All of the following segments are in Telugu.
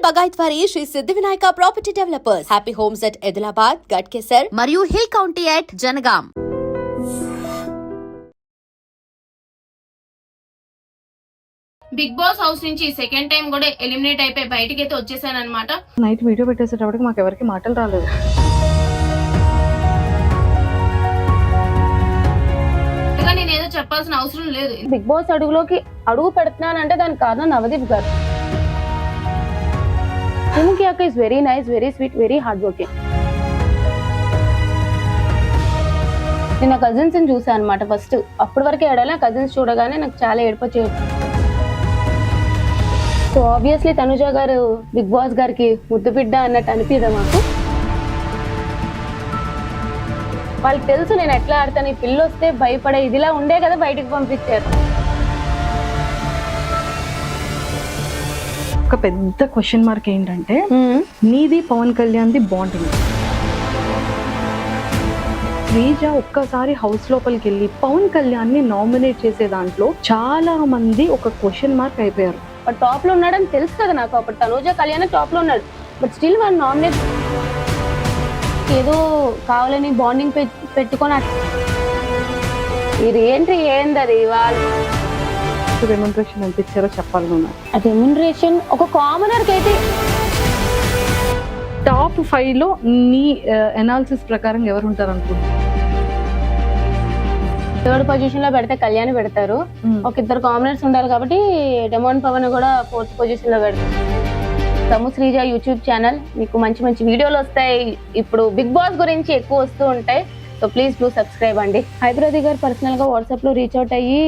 బగాయత్ వారి Shri Siddhi Vinayaka property developers. Happy homes at Edulabad, Ghatkesar మరియు hill county at Jangaon. Bigg Boss house నుంచి సెకండ్ టైం కూడా ఎలిమినేట్ అయిపోయి బయటికి అయితే వచ్చేసాను అనమాట. నైట్ వీడియో పెట్టేసేటప్పటికి మాకు ఎవరికి మాటలు రాలేదు. నేను ఏదో చెప్పాల్సిన అవసరం లేదు. బిగ్ బాస్ అడుగులోకి అడుగు పెడుతున్నానంటే దానికి కారణం నవదీప్ గారు. సుముఖి అక్క is very nice, very sweet, very hard working. నేను కజిన్స్ ని చూసాను అనమాట ఫస్ట్. అప్పటి వరకు ఏడాలి కజిన్స్ చూడగానే నాకు చాలా ఏడుపు వచ్చేది. సో ఆబ్వియస్లీ తనుజ గారు బిగ్ బాస్ గారికి ముద్దు బిడ్డ అన్నట్టు అనిపిదా మాకు. వాళ్ళకి తెలుసు నేను ఎట్లా ఆడతాను, ఈ పిల్ల వస్తే భయపడే ఇదిలా ఉండే కదా బయటకు పంపించారు. ఒక పెద్ద క్వశ్చన్ మార్క్ ఏంటంటే నీది పవన్ కళ్యాణ్ది బాండింగ్. శ్రీజ ఒక్కసారి హౌస్ లోపలికి వెళ్ళి పవన్ కళ్యాణ్ ని నామినేట్ చేసే దాంట్లో చాలా మంది ఒక క్వశ్చన్ మార్క్ అయిపోయారు. బట్ టాప్ లో ఉన్నాడని తెలుసు కదా నాకు. అప్పుడు తనుజ కళ్యాణ్ టాప్ లో ఉన్నాడు, బట్ స్టిల్ వాళ్ళు నామినేట్ ఏదో కావాలని బాండింగ్ పెట్టుకొని ఇది ఏంది వాళ్ళు రెమ్యునరేషన్ ఎంత ఇచ్చారో చెప్పాలి నువ్వు. రెమ్యునరేషన్ ఒక కామనర్ కి అయితే టాప్ 5 లో నీ అనాలిసిస్ ప్రకారం ఎవరు ఉంటారు అనుకుంటున్నా? థర్డ్ పొజిషన్ లో పెడితే కళ్యాణ్ పెడతారు. ఒక ఇద్దరు కామనర్స్ ఉండాలి కాబట్టి డెమోన్ పవన్ కూడా 4th పొజిషన్ లో పెడతారు. తము శ్రీజ యూట్యూబ్ ఛానల్, మీకు మంచి మంచి వీడియోలు వస్తాయి. ఇప్పుడు బిగ్ బాస్ గురించి ఎక్కువ వస్తూ ఉంటాయి. సో ప్లీజ్ డూ సబ్స్క్రైబ్ అండి. హైదరాబాద్ గారు పర్సనల్ గా వాట్సాప్ లో రీచ్ అవుట్ అయ్యి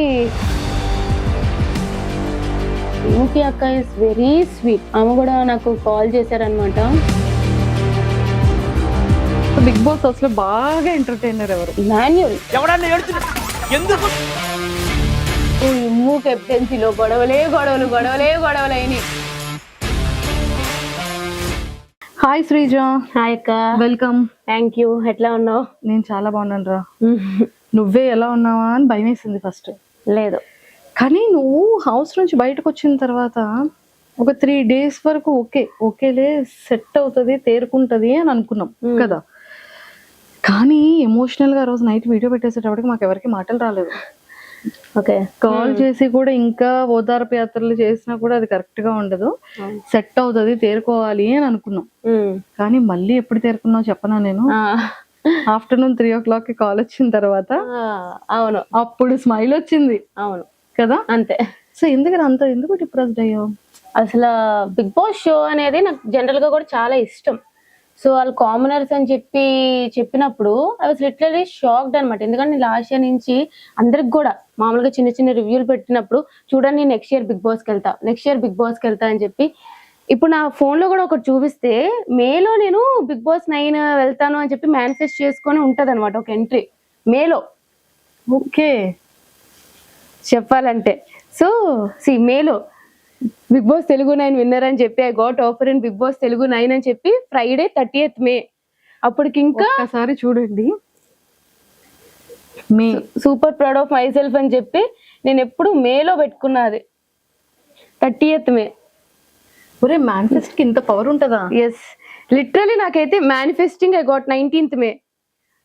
సుముఖి అక్క ఇస్ వెరీ స్వీట్, ఆమె కూడా నాకు కాల్ చేశారనమాట. బిగ్ బాస్ అసలు బాగా ఎంటర్టైనర్ ఎవరు? మాన్యుల్ ఇమ్ము కెప్టెన్సీలో గొడవలే అయినాయి. హాయ్ శ్రీజ. హాయ్ అక్క. వెల్కమ్. Thank you. ఎట్లా ఉన్నావు? నేను చాలా బాగున్నాను రా. నువ్వే ఎలా ఉన్నావా అని భయం వేసింది ఫస్ట్. లేదు, కానీ నువ్వు హౌస్ నుంచి బయటకు వచ్చిన తర్వాత ఒక 3 days వరకు ఓకేలే సెట్ అవుతుంది, తేరుకుంటది అని అనుకున్నాం కదా. కానీ ఎమోషనల్ గా రోజు నైట్ వీడియో పెట్టేసేటప్పటికి మాకు ఎవరికి మాటలు రాలేదు. ఓకే, కాల్ చేసి కూడా ఇంకా ఓదార్పు యాత్రలు చేసినా కూడా అది కరెక్ట్ గా ఉండదు, సెట్ అవుతుంది, తేరుకోవాలి అని అనుకున్నాం. కానీ మళ్ళీ ఎప్పుడు తేరుకున్నావు చెప్పనా? నేను ఆఫ్టర్నూన్ 3 o'clock కి కాల్ వచ్చిన తర్వాత అవును అప్పుడు స్మైల్ వచ్చింది. అవును కదా, అంతే. సో ఎందుకు డిప్రెస్డ్ అయ్యావు? అసలు బిగ్ బాస్ షో అనేది నాకు జనరల్ గా కూడా చాలా ఇష్టం. సో వాళ్ళు కామనర్స్ అని చెప్పినప్పుడు ఐ వాస్ లిటరలీ షాక్డ్ అనమాట. ఎందుకంటే లాస్ట్ ఇయర్ నుంచి అందరికి కూడా మామూలుగా చిన్న చిన్న రివ్యూలు పెట్టినప్పుడు చూడండి నెక్స్ట్ ఇయర్ బిగ్ బాస్కి వెళ్తా అని చెప్పి, ఇప్పుడు నా ఫోన్ లో కూడా ఒకటి చూపిస్తే మేలో నేను బిగ్ బాస్ 9 వెళ్తాను అని చెప్పి మేనిఫెస్ట్ చేసుకొని ఉంటది అనమాట ఒక ఎంట్రీ మేలో. ఓకే, చెప్పాలంటే సో మేలో బిగ్ బాస్ తెలుగు 9 విన్నర్ అని చెప్పి I got offer in Bigg Boss Telugu 9 అని చెప్పి ఫ్రైడే 30th May. అప్పటికి ఇంకా ఒకసారి చూడండి, me super proud of myself అని చెప్పి నేను ఎప్పుడు మేలో పెట్టుకున్నది 30th May. ఒరే, మేనిఫెస్ట్ కి ఇంత పవర్ ఉంటుందా? ఎస్, లిటరలీ నాకైతే manifesting I got 19th May.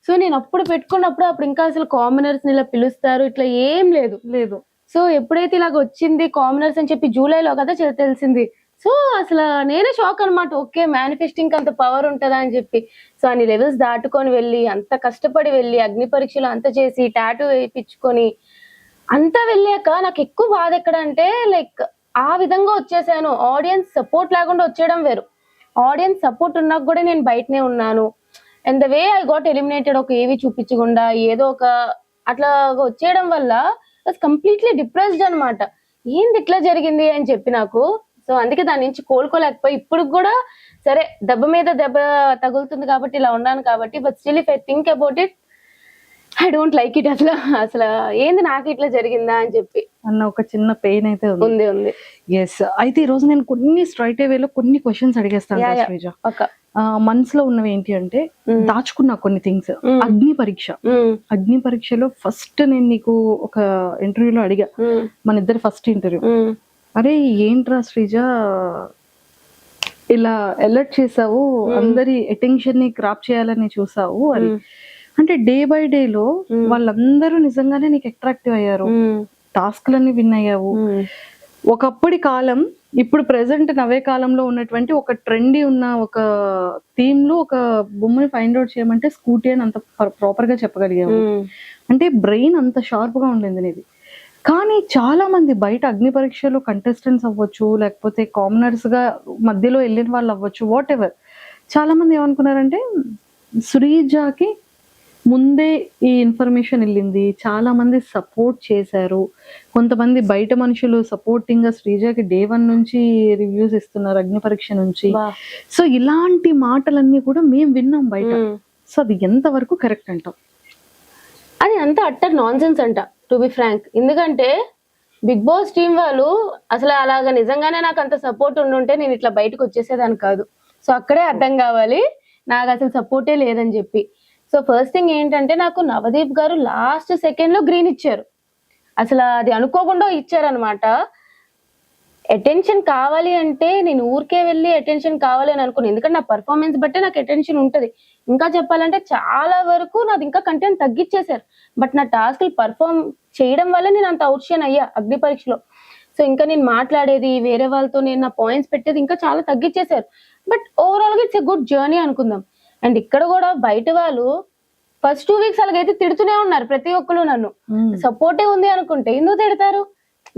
So నేను అప్పుడు పెట్టుకున్నప్పుడు అప్పుడు ఇంకా అసలు కామనర్స్ ని ఇలా పిలుస్తారు ఇట్లా ఏం లేదు. సో ఎప్పుడైతే ఇలాగ వచ్చింది కామనర్స్ అని చెప్పి జూలైలో కదా తెలిసింది. సో అసలు నేనే షాక్ అనమాట. ఓకే, మేనిఫెస్టింగ్ అంత పవర్ ఉంటుందా అని చెప్పి. సో అన్ని లెవెల్స్ దాటుకొని వెళ్ళి, అంత కష్టపడి వెళ్ళి, అగ్ని పరీక్షలు అంత చేసి, టాటూ వేయించుకొని అంతా వెళ్ళాక నాకు ఎక్కువ బాధ ఎక్కడ అంటే లైక్ ఆ విధంగా వచ్చేసాను. ఆడియన్స్ సపోర్ట్ లేకుండా వచ్చేయడం వేరు, ఆడియన్స్ సపోర్ట్ ఉన్నాక కూడా నేను బయటనే ఉన్నాను. And the way I got eliminated, ఒక ఏవి చూపించకుండా ఏదో ఒక అట్లా వచ్చేయడం వల్ల కంప్లీట్లీ డిప్రెస్డ్ అనమాట. ఏంది ఇట్లా జరిగింది అని చెప్పి నాకు. సో అందుకే దాని నుంచి కోలుకోలేకపోయి ఇప్పుడు కూడా సరే దెబ్బ మీద దెబ్బ తగులుతుంది కాబట్టి ఇలా ఉన్నాను కాబట్టి, but still if I think about it I don't like it. అసలు ఏంది నాకు ఇట్లా జరిగిందా అని చెప్పి అన్న ఒక చిన్న పెయిన్ అయితే ఉంది. ఎస్, అయితే ఈ రోజు నేను కొన్ని స్ట్రైట్ వేలో కొన్ని క్వశ్చన్స్ అడిగేస్తాను శ్రీజ. మనసులో ఉన్నవి ఏంటి అంటే దాచుకున్నా కొన్ని థింగ్స్. అగ్ని పరీక్షలో ఫస్ట్ నేను నీకు ఒక ఇంటర్వ్యూలో అడిగా, మన ఇద్దరు ఫస్ట్ ఇంటర్వ్యూ, అరే ఏంట్రా శ్రీజ ఇలా అలర్ట్ చేసావు, అందరి అటెన్షన్ ని క్రాప్ చేయాలని చూసావు అని. అంటే డే బై డే లో వాళ్ళందరూ నిజంగానే నీకు అట్రాక్టివ్ అయ్యారు, టాస్క్లన్నీ విన్ అయ్యావు. ఒకప్పటి కాలం ఇప్పుడు ప్రెసెంట్ నవే కాలంలో ఉన్నటువంటి ఒక ట్రెండీ ఉన్న ఒక థీమ్ లో ఒక బొమ్మని ఫైండ్ అవుట్ చేయమంటే స్కూటీ అని అంత ప్రాపర్ గా చెప్పగలిగావు. అంటే బ్రెయిన్ అంత షార్ప్ గా ఉండింది నీది. కానీ చాలా మంది బయట అగ్ని పరీక్షలో కంటెస్టెంట్స్ అవ్వచ్చు, లేకపోతే కామనర్స్ గా మధ్యలో వెళ్ళిన వాళ్ళు అవ్వచ్చు, వాట్ ఎవర్, చాలా మంది ఏమనుకున్నారంటే శ్రీజాకి ముందే ఈ ఇన్ఫర్మేషన్ వెళ్ళింది, చాలా మంది సపోర్ట్ చేశారు, కొంతమంది బయట మనుషులు సపోర్టింగ్ గా శ్రీజాకి డే 1 నుంచి రివ్యూస్ ఇస్తున్నారు అగ్ని పరీక్ష నుంచి. సో ఇలాంటి మాటలన్నీ కూడా మేము విన్నాం బయట. సో అది ఎంత వరకు కరెక్ట్ అంటాం? అది అంత అట్టర్ నాన్ సెన్స్ అంట, టు బి ఫ్రాంక్. ఎందుకంటే బిగ్ బాస్ టీం వాళ్ళు అసలు అలాగా నిజంగానే నాకు అంత సపోర్ట్ ఉండుంటే నేను ఇట్లా బయటకు వచ్చేసేదాన్ని కాదు. సో అక్కడే అర్థం కావాలి నాకు అసలు సపోర్టే లేదని చెప్పి. సో ఫస్ట్ థింగ్ ఏంటంటే నాకు నవదీప్ గారు లాస్ట్ సెకండ్ లో గ్రీన్ ఇచ్చారు. అసలు అది అనుకోకుండా ఇచ్చారనమాట. అటెన్షన్ కావాలి అంటే నేను ఊరికే వెళ్ళి అటెన్షన్ కావాలి అని అనుకున్నాను. ఎందుకంటే నా పర్ఫార్మెన్స్ బట్టే నాకు అటెన్షన్ ఉంటది. ఇంకా చెప్పాలంటే చాలా వరకు నాది ఇంకా కంటెంట్ తగ్గించేశారు. బట్ నా టాస్క్లు పర్ఫార్మ్ చేయడం వల్ల నేను అంత అవుట్షైన్ అయ్యా అగ్ని పరీక్షలో. సో ఇంకా నేను మాట్లాడేది వేరే వాళ్ళతో, నేను నా పాయింట్స్ పెట్టేది ఇంకా చాలా తగ్గించేశారు. బట్ ఓవరాల్ గా ఇట్స్ ఎ గుడ్ జర్నీ అనుకుందాం. అండ్ ఇక్కడ కూడా బయట వాళ్ళు ఫస్ట్ 2 వీక్స్ అలాగైతే తిడుతూనే ఉన్నారు ప్రతి ఒక్కరు. నన్ను సపోర్టే ఉంది అనుకుంటే ఎందుకు తిడతారు?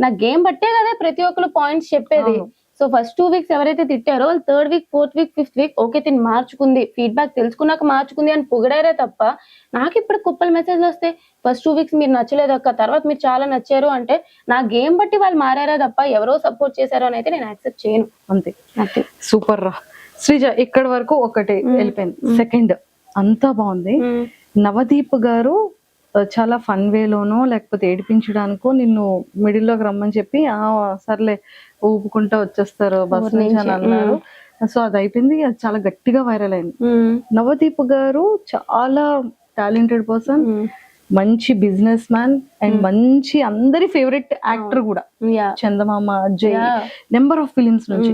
నా గేమ్ బట్టే కదా ప్రతి ఒక్కరు పాయింట్స్ చెప్పేది. సో ఫస్ట్ 2 వీక్స్ ఎవరైతే తిట్టారో వాళ్ళు 3rd week 4th week 5th week okay తిని మార్చుకుంది, ఫీడ్బ్యాక్ తెలుసుకున్నాక మార్చుకుంది అని పొగిడారే తప్ప నాకు ఇప్పుడు కుప్పలు మెసేజ్లు వస్తాయి ఫస్ట్ 2 వీక్స్ మీరు నచ్చలేదు అక్క, తర్వాత మీరు చాలా నచ్చారు అంటే నా గేమ్ బట్టి వాళ్ళు మారారా తప్ప ఎవరో సపోర్ట్ చేశారో అని అయితే నేను యాక్సెప్ట్ చేయను. అంతే. సూపర్ రా శ్రీజ. ఇక్కడ వరకు ఒకటి వెళ్ళిపోయింది. సెకండ్ అంతా బాగుంది. నవదీప్ గారు చాలా ఫన్ వేలోనో లేకపోతే ఏడిపించడానికో నిన్ను మిడిల్ లోకి రమ్మని చెప్పి సర్లే ఊపుకుంటా వచ్చేస్తారు బస్ నుంచి అని అన్నారు. సో అది అయిపోయింది, అది చాలా గట్టిగా వైరల్ అయింది. నవదీప్ గారు చాలా టాలెంటెడ్ పర్సన్, మంచి బిజినెస్ మ్యాన్ అండ్ మంచి అందరి ఫేవరెట్ యాక్టర్ కూడా, చందమామ, అజయ్, నెంబర్ ఆఫ్ ఫిలిమ్స్ నుంచి.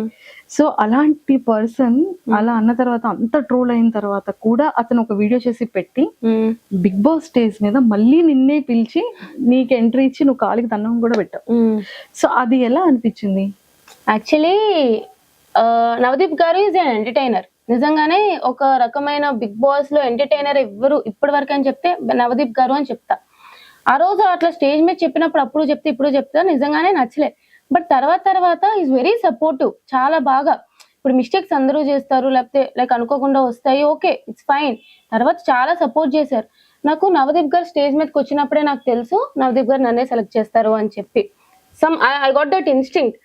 సో అలాంటి పర్సన్ అలా అన్న తర్వాత అంత ట్రోల్ అయిన తర్వాత కూడా అతను ఒక వీడియో చేసి పెట్టి బిగ్ బాస్ స్టేజ్ మీద మళ్ళీ నిన్నే పిలిచి నీకు ఎంట్రీ ఇచ్చి నువ్వు కాలికి దండం కూడా పెట్టావు. సో అది ఎలా అనిపించింది? యాక్చువల్లీ నవదీప్ గారు ఈజ్ అన్ ఎంటర్టైనర్. నిజంగానే ఒక రకమైన బిగ్ బాస్ లో ఎంటర్టైనర్ ఎవ్వరు ఇప్పటి వరకు అని చెప్తే నవదీప్ గారు అని చెప్తా. ఆ రోజు అట్లా స్టేజ్ మీద చెప్పినప్పుడు అప్పుడు చెప్తే ఇప్పుడు చెప్తా నిజంగానే నచ్చలే. బట్ తర్వాత ఈజ్ వెరీ సపోర్టివ్, చాలా బాగా. ఇప్పుడు మిస్టేక్స్ అందరూ చేస్తారు, లేకపోతే లైక్ అనుకోకుండా వస్తాయి, ఓకే ఇట్స్ ఫైన్. తర్వాత చాలా సపోర్ట్ చేశారు. నాకు నవదీప్ గారు స్టేజ్ మీదకి వచ్చినప్పుడే నాకు తెలుసు నవదీప్ గారు నన్నే సెలెక్ట్ చేస్తారు అని చెప్పి. I got that instinct.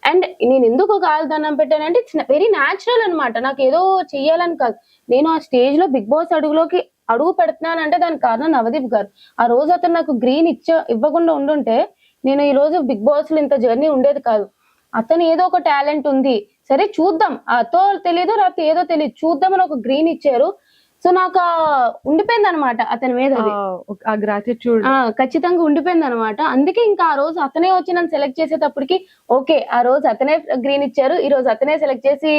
And నేను ఎందుకు ఒక దండం పెట్టానంటే ఇట్స్ వెరీ న్యాచురల్ అనమాట. నాకు ఏదో చెయ్యాలని కాదు, నేను ఆ స్టేజ్ లో బిగ్ బాస్ అడుగు పెడుతున్నానంటే దానికి కారణం నవదీప్ గారు. ఆ రోజు అతను నాకు గ్రీన్ ఇవ్వకుండా ఉండుంటే నేను ఈ రోజు బిగ్ బాస్ లో ఇంత జర్నీ ఉండేది కాదు. అతను ఏదో ఒక టాలెంట్ ఉంది, సరే చూద్దాం, అతో తెలియదు రాత్రి ఏదో తెలియదు, చూద్దామని ఒక గ్రీన్ ఇచ్చారు. సో నాకు ఉండిపోయింది అనమాట అతని మీద, ఖచ్చితంగా ఉండిపోయింది అనమాట. అందుకే ఇంకా ఆ రోజు అతనే వచ్చి నన్ను సెలెక్ట్ చేసేటప్పటికి ఓకే ఆ రోజు అతనే గ్రీన్ ఇచ్చారు, ఈ రోజు అతనే సెలెక్ట్ చేసి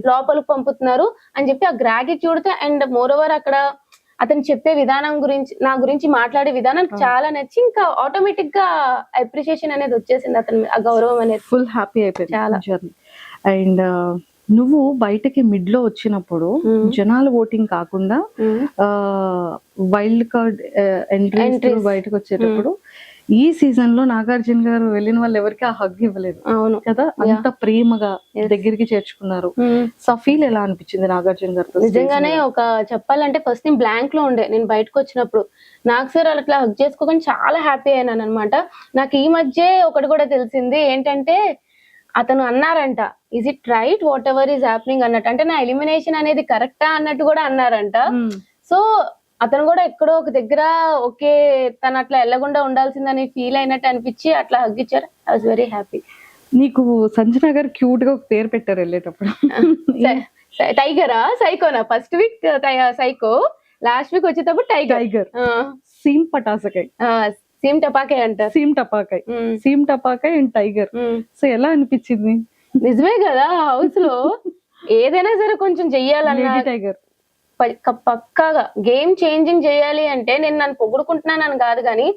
లోపలికి పంపుతున్నారు అని చెప్పి ఆ గ్రాటిట్యూడ్ తో అండ్ మోర్ ఓవర్ అక్కడ అతను చెప్పే విధానం గురించి, నా గురించి మాట్లాడే విధానం చాలా నచ్చి ఇంకా ఆటోమేటిక్ గా అప్రిషియేషన్ అనేది వచ్చేసింది అతని, ఆ గౌరవం అనేది. ఫుల్ హ్యాపీ అయిపోయింది చాలా. అండ్ నువ్వు బయటకి మిడ్ లో వచ్చినప్పుడు జనాల ఓటింగ్ కాకుండా వైల్డ్ కార్డ్ ఎంట్రీస్ బయటకు వచ్చేటప్పుడు ఈ సీజన్ లో నాగార్జున గారు వెళ్ళిన వాళ్ళు ఎవరికి ఆ హగ్ ఇవ్వలేదు. అవును కదా, అంత ప్రేమగా దగ్గరికి చేర్చుకున్నారు. సో ఫీల్ ఎలా అనిపించింది నాగార్జున గారు? నిజంగానే ఒక చెప్పాలంటే ఫస్ట్ నేను బ్లాంక్ లో ఉండే, నేను బయటకు వచ్చినప్పుడు నాకు సార్ అట్లా హగ్ చేసుకోకుండా చాలా హ్యాపీ అయినాను అనమాట. నాకు ఈ మధ్య ఒకటి కూడా తెలిసింది ఏంటంటే అతను అన్నారంట is it right what ever is happening అన్నట్టు, అంటే నా ఎలిమినేషన్ అనేది కరెక్టా అన్నట్టు కూడా అన్నారంట. సో అతను కూడా ఎక్కడో ఒక దగ్గర ఓకే తను అట్లా వెళ్ళకుండా ఉండాల్సిందని ఫీల్ అయినట్టు అనిపించి అట్లా హగ్ ఇచ్చారు. I was very happy. నీకు సంజన గారు క్యూట్ గా ఒక పేరు పెట్టారు వెళ్ళేటప్పుడు, టైగరా సైకోనా? First week psycho, last week వచ్చేటప్పుడు టైగర్. సీమ్ పటాసకాయ్, సీమ్ టపాకాయ్ అంట. సీమ్ టపాకాయ్ అండ్ టైగర్. సో ఎలా అనిపించింది? నిజమే కదా, హౌస్ లో ఏదైనా సరే కొంచెం చెయ్యాలన్నా టైగర్ పక్కాగా గేమ్ చేంజింగ్ చేయాలి అంటే నేను నన్ను పొగుడుకుంటున్నానని కాదు కానీ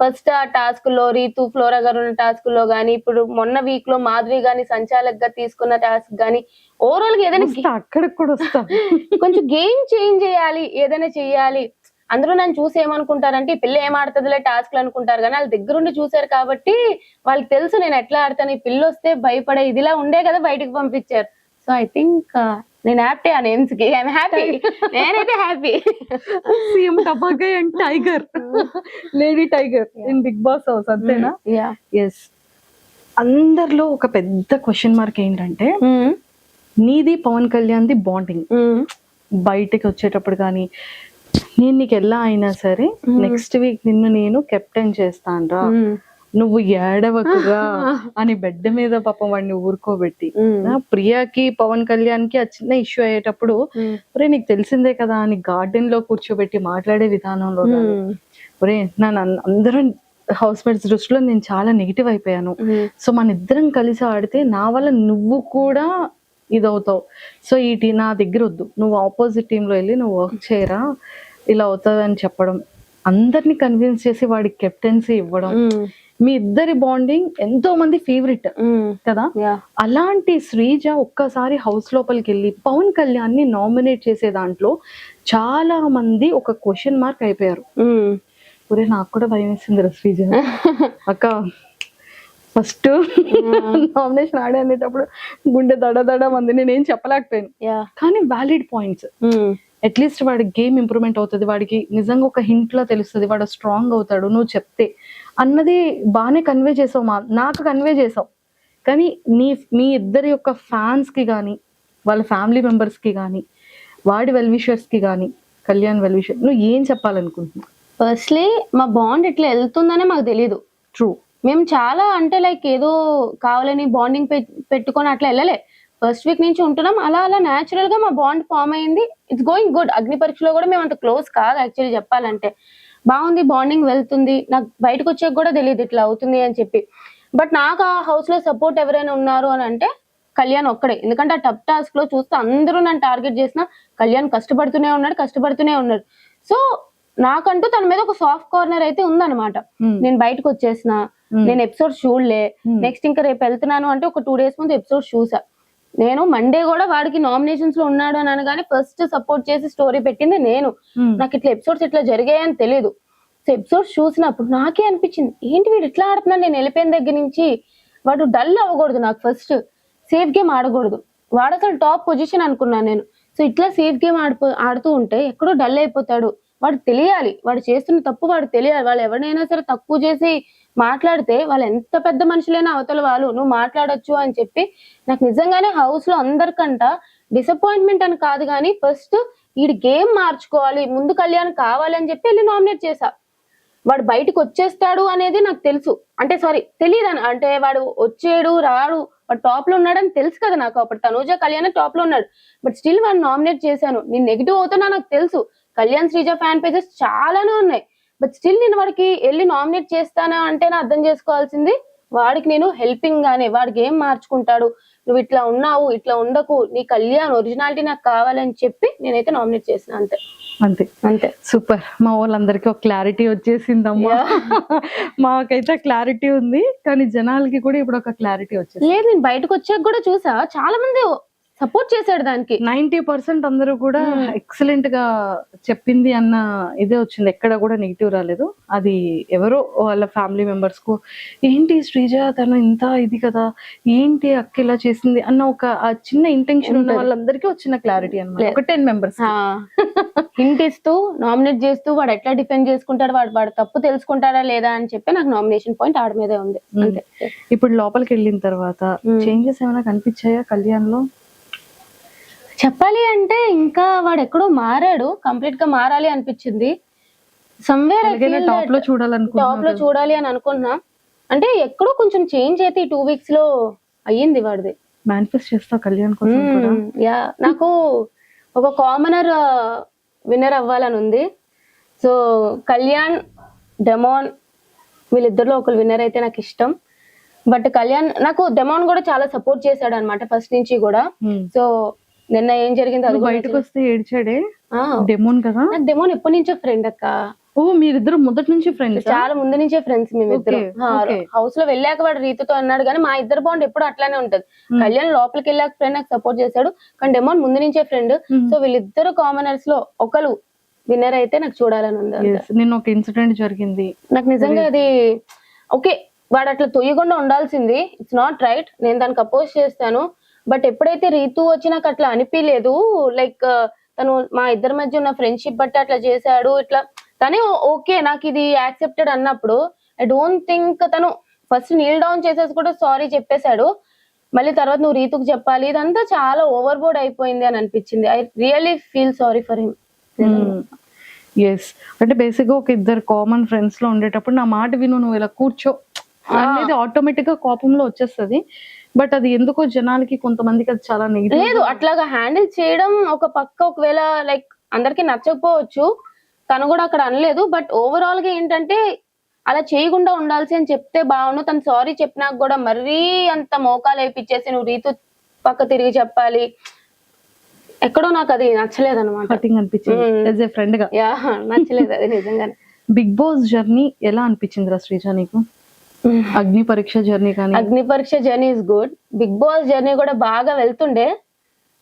ఫస్ట్ ఆ టాస్క్ లో రీతు ఫ్లోరా గారు ఉన్న టాస్క్ లో గానీ, ఇప్పుడు మొన్న వీక్ లో మాధురి గాని సంచాలక్ గా తీసుకున్న టాస్క్ గానీ, ఓవరాల్ గా ఏదైనా అక్కడికి కూడా వస్తా కొంచెం గేమ్ చేంజ్ చేయాలి, ఏదైనా చెయ్యాలి. అందరూ నన్ను చూసి ఏమనుకుంటారంటే ఈ పిల్ల ఏం ఆడుతుందిలే టాస్క్లు అనుకుంటారు, కానీ వాళ్ళ దగ్గరుండి చూసారు కాబట్టి వాళ్ళకి తెలుసు నేను ఎట్లా ఆడతాను. ఈ పిల్ల వస్తే భయపడే ఇదిలా ఉండే కదా బయటకు పంపించారు. సో ఐ థింక్ నేను హ్యాపీ ఆ నేమ్స్ కి. ఐఎమ్ హ్యాపీ, నేనైతే హ్యాపీ. సీఎం టపాకాయ్ and tiger, lady tiger in Bigg Boss house, అంతేనా? ఎస్. అందరిలో ఒక పెద్ద క్వశ్చన్ మార్క్ ఏంటంటే నీది పవన్ కళ్యాణ్ది బాండింగ్. బయటకి వచ్చేటప్పుడు కానీ నేను నీకు ఎలా అయినా సరే నెక్స్ట్ వీక్ నిన్ను నేను కెప్టెన్ చేస్తానురా, నువ్వు ఏడవకుగా అని బెడ్ మీద పాపం వాడిని ఊరుకోబెట్టి, ప్రియాకి పవన్ కళ్యాణ్ కి ఆ చిన్న ఇష్యూ అయ్యేటప్పుడు ఒరే నీకు తెలిసిందే కదా అని గార్డెన్ లో కూర్చోబెట్టి మాట్లాడే విధానంలో ఒరే నన్ను అందరూ హౌస్ మేట్స్ దృష్టిలో నేను చాలా నెగిటివ్ అయిపోయాను, సో మన ఇద్దరం కలిసి ఆడితే నా వల్ల నువ్వు కూడా ఇదవుతావు, సో నా దగ్గర వద్దు, నువ్వు ఆపోజిట్ టీమ్ లో వెళ్ళి నువ్వు వర్క్ చేయరా, ఇలా అవుతుంది అని చెప్పడం, అందరిని కన్విన్స్ చేసి వాడికి కెప్టెన్సీ ఇవ్వడం, మీ ఇద్దరి బాండింగ్ ఎంతో మంది ఫేవరెట్ కదా. అలాంటి శ్రీజ ఒక్కసారి హౌస్ లోపలికి వెళ్ళి పవన్ కళ్యాణ్ ని నామినేట్ చేసే దాంట్లో చాలా మంది ఒక క్వశ్చన్ మార్క్ అయిపోయారు. ఒరే నాకు కూడా భయం వేసింది శ్రీజ అక్క, ఫస్ట్ నామినేషన్ ఆడే అనేటప్పుడు గుండె దడ మంది, నేనేం చెప్పలేకపోయాను, కానీ వ్యాలిడ్ పాయింట్స్. అట్లీస్ట్ వాడి గేమ్ ఇంప్రూవ్మెంట్ అవుతుంది, వాడికి నిజంగా ఒక హింట్ లో తెలుస్తుంది, వాడు స్ట్రాంగ్ అవుతాడు నువ్వు చెప్తే అన్నది బాగానే కన్వే చేసావు, నాకు కన్వే చేసావు. కానీ మీ ఇద్దరి యొక్క ఫ్యాన్స్ కి కానీ వాళ్ళ ఫ్యామిలీ మెంబర్స్ కి కానీ వాడి వెల్ విషర్స్ కి కానీ కళ్యాణ్ వెల్ విషర్ నువ్వు ఏం చెప్పాలనుకుంటున్నావు? ఫస్ట్లీ మా బాండ్ ఇట్లా వెళ్తుందనే మాకు తెలీదు. ట్రూ, మేము చాలా అంటే లైక్ ఏదో కావాలని బాండింగ్ పెట్టుకొని అట్లా వెళ్ళలే. ఫస్ట్ వీక్ నుంచి ఉంటున్నాం, అలా న్యాచురల్ గా మా బాండ్ ఫామ్ అయింది. It's going good. అగ్ని పరీక్షలో కూడా మేము అంత క్లోజ్ కాదు యాక్చువల్లీ చెప్పాలంటే. బాగుంది, బాండింగ్ వెళ్తుంది. నాకు బయటకు వచ్చాక కూడా తెలియదు ఇట్లా అవుతుంది అని చెప్పి. బట్ నాకు ఆ హౌస్ లో సపోర్ట్ ఎవరైనా ఉన్నారు అని అంటే కళ్యాణ్ ఒక్కడే. ఎందుకంటే ఆ టప్ టాస్క్ లో చూస్తే అందరూ నన్ను టార్గెట్ చేసిన కళ్యాణ్ కష్టపడుతూనే ఉన్నాడు. సో నాకంటూ తన మీద ఒక సాఫ్ట్ కార్నర్ అయితే ఉందన్నమాట. నేను బయటకు వచ్చేసిన, నేను ఎపిసోడ్ చూడలే, నెక్స్ట్ ఇంకా రేపు వెళ్తున్నాను అంటే ఒక 2 days ముందు ఎపిసోడ్ చూసా. నేను మండే కూడా వాడికి నామినేషన్స్ లో ఉన్నాడు అని అనగానే ఫస్ట్ సపోర్ట్ చేసి స్టోరీ పెట్టింది నేను. నాకు ఇట్లా ఎపిసోడ్స్ ఇట్లా జరిగాయని తెలియదు. సో ఎపిసోడ్స్ చూసినప్పుడు నాకే అనిపించింది ఏంటి వీడు ఇట్లా ఆడుతున్నాడు. నేను వెళ్ళిపోయిన దగ్గర నుంచి వాడు డల్ అవ్వకూడదు, నాకు ఫస్ట్ సేఫ్ గేమ్ ఆడకూడదు. వాడు అసలు టాప్ పొజిషన్ అనుకున్నాను నేను. సో ఇట్లా సేఫ్ గేమ్ ఆడుతూ ఉంటే ఎక్కడో డల్ అయిపోతాడు. వాడు తెలియాలి, వాడు చేస్తున్న తప్పు వాడు తెలియాలి. వాళ్ళు ఎవరినైనా సరే తక్కువ చేసి మాట్లాడితే వాళ్ళు ఎంత పెద్ద మనుషులైనా అవతల వాళ్ళు నువ్వు మాట్లాడొచ్చు అని చెప్పి నాకు నిజంగానే హౌస్ లో అందరికంట డిసప్పాయింట్మెంట్ అని కాదు కానీ ఫస్ట్ వీడి గేమ్ మార్చుకోవాలి, ముందు కళ్యాణ్ కావాలి అని చెప్పి వెళ్ళి నామినేట్ చేశా. వాడు బయటకు వచ్చేస్తాడు అనేది నాకు తెలుసు, అంటే సారీ తెలియదు, అంటే వాడు వచ్చేడు రాడు, వాడు టాప్ లో ఉన్నాడని తెలుసు కదా నాకు. అప్పుడు తనూజ కళ్యాణ్ టాప్ లో ఉన్నాడు, బట్ స్టిల్ వాడు నామినేట్ చేశాను. నేను నెగిటివ్ అవుతున్నా నాకు తెలుసు. కళ్యాణ్ శ్రీజ ఫ్యాన్ పేజెస్ చాలానే ఉన్నాయి, బట్ స్టిల్ నేను వాడికి వెళ్ళి నామినేట్ చేస్తానా అంటే నా అర్థం చేసుకోవాల్సింది వాడికి నేను హెల్పింగ్ గానే వాడి గేమ్ మార్చుకుంటాడు. నువ్వు ఇట్లా ఉన్నావు, ఇట్లా ఉండకు, నీ కళ్యాణ్ ఒరిజినాలిటీ నాకు కావాలని చెప్పి నేనైతే నామినేట్ చేసిన. అంతే అంతే అంతే. సూపర్. మా వాళ్ళందరికీ ఒక క్లారిటీ వచ్చేసిందమ్మా. మాకైతే క్లారిటీ ఉంది, కానీ జనాలకి కూడా ఇప్పుడు ఒక క్లారిటీ వచ్చేసి లేదు. నేను బయటకు వచ్చాక కూడా చూసా చాలా మంది సపోర్ట్ చేశాడు దానికి. 90% అందరూ కూడా ఎక్సలెంట్ గా చెప్పింది అన్న ఇదే వచ్చింది, ఎక్కడ కూడా నెగిటివ్ రాలేదు. అది ఎవరో వాళ్ళ ఫ్యామిలీ మెంబర్స్ కు ఏంటి శ్రీజ తను ఇంత ఇది కదా, ఏంటి అక్క ఇలా చేసింది అన్న ఒక చిన్న ఇంటెన్షన్ ఉన్న వాళ్ళందరికీ వచ్చిన క్లారిటీ అన్నమాట. ఒక 10 members హింట్ ఇస్తూ నామినేట్ చేస్తూ వాడు ఎట్లా డిఫెండ్ చేసుకుంటాడు, వాడు తప్పు తెలుసుకుంటాడా లేదా అని చెప్పి నాకు నామినేషన్ పాయింట్ ఆడ మీదే ఉంది. అంతే. ఇప్పుడు లోపలికి వెళ్ళిన తర్వాత చేంజెస్ ఏమైనా కనిపించాయా కళ్యాణ్ లో? చెప్పాలి అంటే ఇంకా వాడు ఎక్కడో మారాడు, కంప్లీట్ గా మారాలి అనిపించింది. సమ్వేర్ టాప్ లో చూడాలి అని అనుకున్నా. అంటే ఎక్కడో కొంచెం చేంజ్ అయితే ఈ 2 weeks లో అయ్యింది వాడిది. మేనిఫెస్ట్ చేస్తా కళ్యాణ్ కోసం కూడా. యా, నాకు ఒక కామనర్ విన్నర్ అవ్వాలని ఉంది. సో కళ్యాణ్, డెమాన్ వీళ్ళిద్దరిలో ఒకరు విన్నర్ అయితే నాకు ఇష్టం. బట్ కళ్యాణ్ నాకు డెమాన్ కూడా చాలా సపోర్ట్ చేశాడు అనమాట ఫస్ట్ నుంచి కూడా. సో నిన్న ఏం జరిగింది అది కూడా బయటకు వస్తే ఏడ్చాడే ఆ, డెమోన్ కదా. నాకు డెమోన్ ఎప్పటి నుంచో ఫ్రెండ్ అక్క, ఓ మీరిద్దరు మొదటి నుంచి ఫ్రెండ్స్. చాలా ముందు నుంచే ఫ్రెండ్స్ మేమిద్దరం. Okay. హౌస్ లో వెళ్ళాక వాడు రీతుతో అన్నాడు కానీ మా ఇద్దరు బాండ్ ఎప్పుడు అట్లానే ఉంటది. కళ్యాణ్ లోపలికి వెళ్ళాక ఫ్రెండ్ నాకు సపోర్ట్ చేశాడు, కానీ డెమోన్ ముందు నుంచే ఫ్రెండ్. సో వీళ్ళిద్దరు కామనర్స్ లో ఒకరు విన్నర్ అయితే నాకు చూడాలని ఉంది. నిన్న ఒక ఇన్సిడెంట్ జరిగింది. నాకు నిజంగా అది ఓకే, వాడు అట్లా తొయ్యకుండా ఉండాల్సింది. ఇట్స్ నాట్ రైట్, నేను దానికి అపోజ్ చేస్తాను. బట్ ఎప్పుడైతే రీతు వచ్చి నాకు అట్లా అనిపించలేదు, లైక్ తను మా ఇద్దరి మధ్య ఉన్న ఫ్రెండ్షిప్ బట్టి అట్లా చేశాడు ఇట్లా, కానీ ఓకే నాకు ఇది యాక్సెప్టెడ్ అన్నప్పుడు ఐ డోంట్ థింక్ తను ఫస్ట్ నీల్ డౌన్ చేసేసి కూడా సారీ చెప్పేశాడు. మళ్ళీ తర్వాత నువ్వు రీతుకు చెప్పాలి, ఇదంతా చాలా ఓవర్ బోర్డ్ అయిపోయింది అని అనిపించింది. I really feel sorry for him. Yes, అంటే బేసిక్ గా ఒక ఇద్దరు కామన్ ఫ్రెండ్స్ లో ఉండేటప్పుడు నా మాట విను, నువ్వు ఇలా కూర్చో అనేది ఆటోమేటిక్ గా కోపంలో వచ్చేస్తది. బట్ అది ఎందుకో జనాలకి కొంతమందికి అది చాలా నెగిటివ్. లేదు, అట్లాగా హ్యాండిల్ చేయడం ఒక పక్క ఒకవేళ లైక్ అందరికి నచ్చకపోవచ్చు, తను కూడా అక్కడ అనలేదు. బట్ ఓవరాల్ గా ఏంటంటే అలా చేయకుండా ఉండాల్సి అని చెప్తే బాగుండు. తను సారీ చెప్పినాక కూడా మరీ అంత మోకాలు వేపిచ్చేసి నువ్వు రీతు పక్క తిరిగి చెప్పాలి, ఎక్కడో నాకు అది నచ్చలేదు అనమాట. హర్టింగ్ అనిపించింది యాజ్ ఏ ఫ్రెండ్ గా. యా, నచ్చలేదు అది నిజంగానే. బిగ్ బాస్ జర్నీ ఎలా అనిపించింది రా శ్రీజ నీకు? అగ్ని పరీక్ష జర్నీ కానీ. Agni Pariksha journey is good, Bigg Boss journey కూడా బాగా వెళ్తుండే.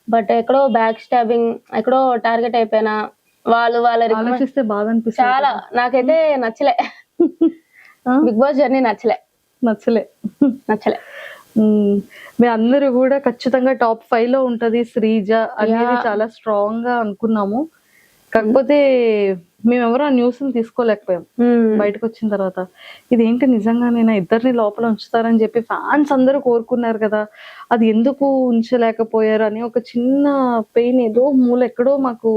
బట్ ఎక్కడో బ్యాక్ స్టాబింగ్, ఎక్కడో టార్గెట్ అయిపోయినా. వాళ్ళ ఆలోచిస్తే బాగా అనిపిస్తుంది. చాలా నాకైతే నచ్చలే, బిగ్ బాస్ జర్నీ నచ్చలే. మీ అందరూ కూడా ఖచ్చితంగా టాప్ 5 లో ఉంటది శ్రీజ అనేది చాలా స్ట్రాంగ్ గా అనుకున్నాము. కాకపోతే మేమెవరూ ఆ న్యూస్ తీసుకోలేకపోయాం. బయటకు వచ్చిన తర్వాత ఇదేంటి నిజంగానేనా ఇద్దరిని లోపల ఉంచుతారని చెప్పి ఫ్యాన్స్ అందరూ కోరుకున్నారు కదా, అది ఎందుకు ఉంచలేకపోయారు అని ఒక చిన్న పెయిన్ ఏదో మూల ఎక్కడో మాకు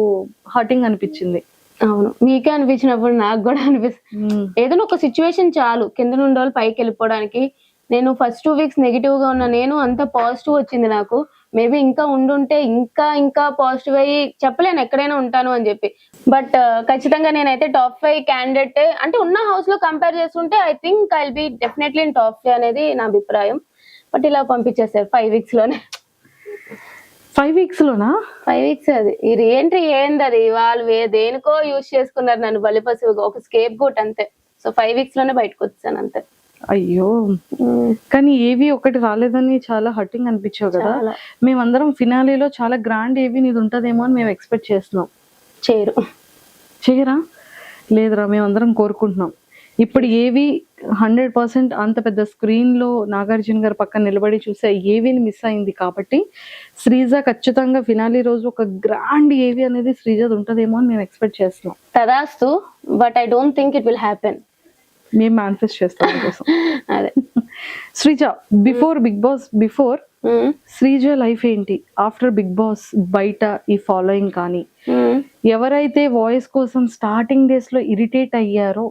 హర్టింగ్ అనిపించింది. అవును, మీకే అనిపించినప్పుడు నాకు కూడా అనిపిస్తుంది. ఏదైనా ఒక సిచ్యువేషన్ చాలు కింద నుండి వాళ్ళు పైకి వెళ్ళిపోవడానికి. నేను ఫస్ట్ 2 వీక్స్ నెగిటివ్ గా ఉన్నా, నేను అంత పాజిటివ్ వచ్చింది నాకు. మేబీ ఇంకా ఉండుంటే ఇంకా పాజిటివ్ అయ్యి చెప్పలేను ఎక్కడైనా ఉంటాను అని చెప్పి. బట్ ఖచ్చితంగా నేనైతే టాప్ 5 క్యాండిడేట్ అంటే ఉన్న హౌస్ లో కంపేర్ చేస్తుంటే I think I will be definitely in top 5 అనేది నా అభిప్రాయం. బట్ ఇలా పంపించేసారు 5 వీక్స్ లోనే. 5 వీక్స్ లోనా? 5 వీక్స్ అది ఈ రీఎంట్రీ ఏంది, అది వాళ్ళు దేనికో యూజ్ చేసుకున్నారు నన్ను బలిపశువుగా, ఒక స్కేప్ గోట్ అంతే. సో 5 వీక్స్ లోనే బయటకు వచ్చాను అంతే. అయ్యో, కానీ ఏవి ఒకటి రాలేదని చాలా హర్టింగ్ అనిపించావు కదా. మేమందరం ఫినాలీలో చాలా గ్రాండ్ ఏవి నీది ఉంటదేమో అని మేము ఎక్స్పెక్ట్ చేస్తున్నాం. చేయరా? లేదురా, మేమందరం కోరుకుంటున్నాం. ఇప్పుడు ఏవి 100% అంత పెద్ద స్క్రీన్ లో నాగార్జున గారు పక్కన నిలబడి చూసే ఏవిని మిస్ అయింది కాబట్టి శ్రీజ ఖచ్చితంగా ఫినాలీ రోజు ఒక గ్రాండ్ ఏవి అనేది శ్రీజది ఉంటదేమో అని మేము ఎక్స్పెక్ట్ చేస్తున్నాం. తదాస్తు, but I don't think it will happen. మేము మేనిఫెస్ట్ చేస్తాం కోసం. అదే శ్రీజ, బిఫోర్ శ్రీజ లైఫ్ ఏంటి, ఆఫ్టర్ బిగ్ బాస్ బయట ఈ ఫాలోయింగ్ కానీ ఎవరైతే వాయిస్ కోసం స్టార్టింగ్ డేస్ లో ఇరిటేట్ అయ్యారో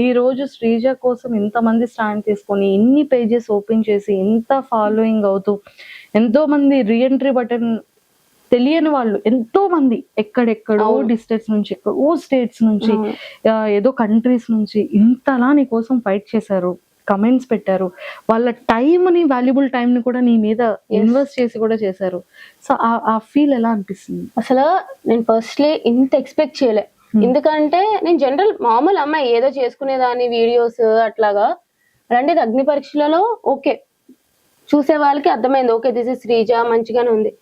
ఈ రోజు శ్రీజ కోసం ఇంతమంది స్టాండ్ తీసుకొని ఇన్ని పేజెస్ ఓపెన్ చేసి ఇంత ఫాలోయింగ్ అవుతూ ఎంతో మంది రీఎంట్రీ బటన్ తెలియని వాళ్ళు ఎంతో మంది ఎక్కడెక్కడో డిస్ట్రిక్ట్స్ నుంచి, ఎక్కడో స్టేట్స్ నుంచి, ఏదో కంట్రీస్ నుంచి ఇంతలా నీ కోసం ఫైట్ చేశారు, కమెంట్స్ పెట్టారు, వాళ్ళ టైంని వాల్యుబుల్ టైంని కూడా నీ మీద ఇన్వెస్ట్ చేసి కూడా చేశారు. సో ఆ ఫీల్ ఎలా అనిపిస్తుంది? అసలు నేను ఫస్ట్లీ ఇంత ఎక్స్పెక్ట్ చేయలే. ఎందుకంటే నేను జనరల్ మామూలు అమ్మాయి ఏదో చేసుకునేదాన్ని వీడియోస్ అట్లాగా. అలాంటిది అగ్ని పరీక్షలలో ఓకే చూసే వాళ్ళకి అర్థమైంది, ఓకే దిస్ ఇస్ శ్రీజ మంచిగానే ఉంది.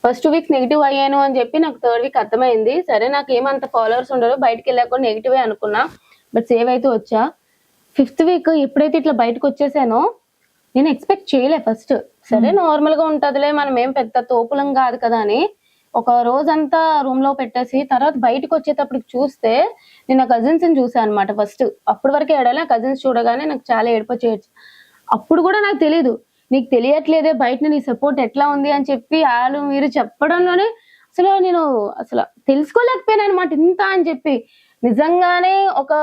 ఫస్ట్ 2 వీక్స్ నెగిటివ్ అయ్యాను అని చెప్పి నాకు 3rd వీక్ అర్థమైంది. సరే నాకు ఏమంత ఫాలోవర్స్ ఉండరు, బయటకు వెళ్ళాక కూడా నెగిటివే అనుకున్నా, బట్ సేవ్ అయితే వచ్చా. 5th వీక్ ఎప్పుడైతే ఇట్లా బయటకు వచ్చేసానో నేను ఎక్స్పెక్ట్ చేయలే ఫస్ట్. సరే నార్మల్ గా ఉంటదిలే, మనం ఏం పెద్ద తోపులం కాదు కదా అని ఒక రోజంతా రూమ్ లో పెట్టేసి తర్వాత బయటకు వచ్చేటప్పటికి చూస్తే నేను నా కజిన్స్ ని చూసాను అనమాట. ఫస్ట్ అప్పటి వరకే ఏడాలి, కజిన్స్ చూడగానే నాకు చాలా ఏడుపొచ్చేయచ్చు. అప్పుడు కూడా నాకు తెలీదు, నీకు తెలియట్లేదే బయట నీ సపోర్ట్ ఎట్లా ఉంది అని చెప్పి వాళ్ళు మీరు చెప్పడంలోనే నేను తెలుసుకోలేకపోయాను అనమాట ఇంత అని చెప్పి. నిజంగానే ఒక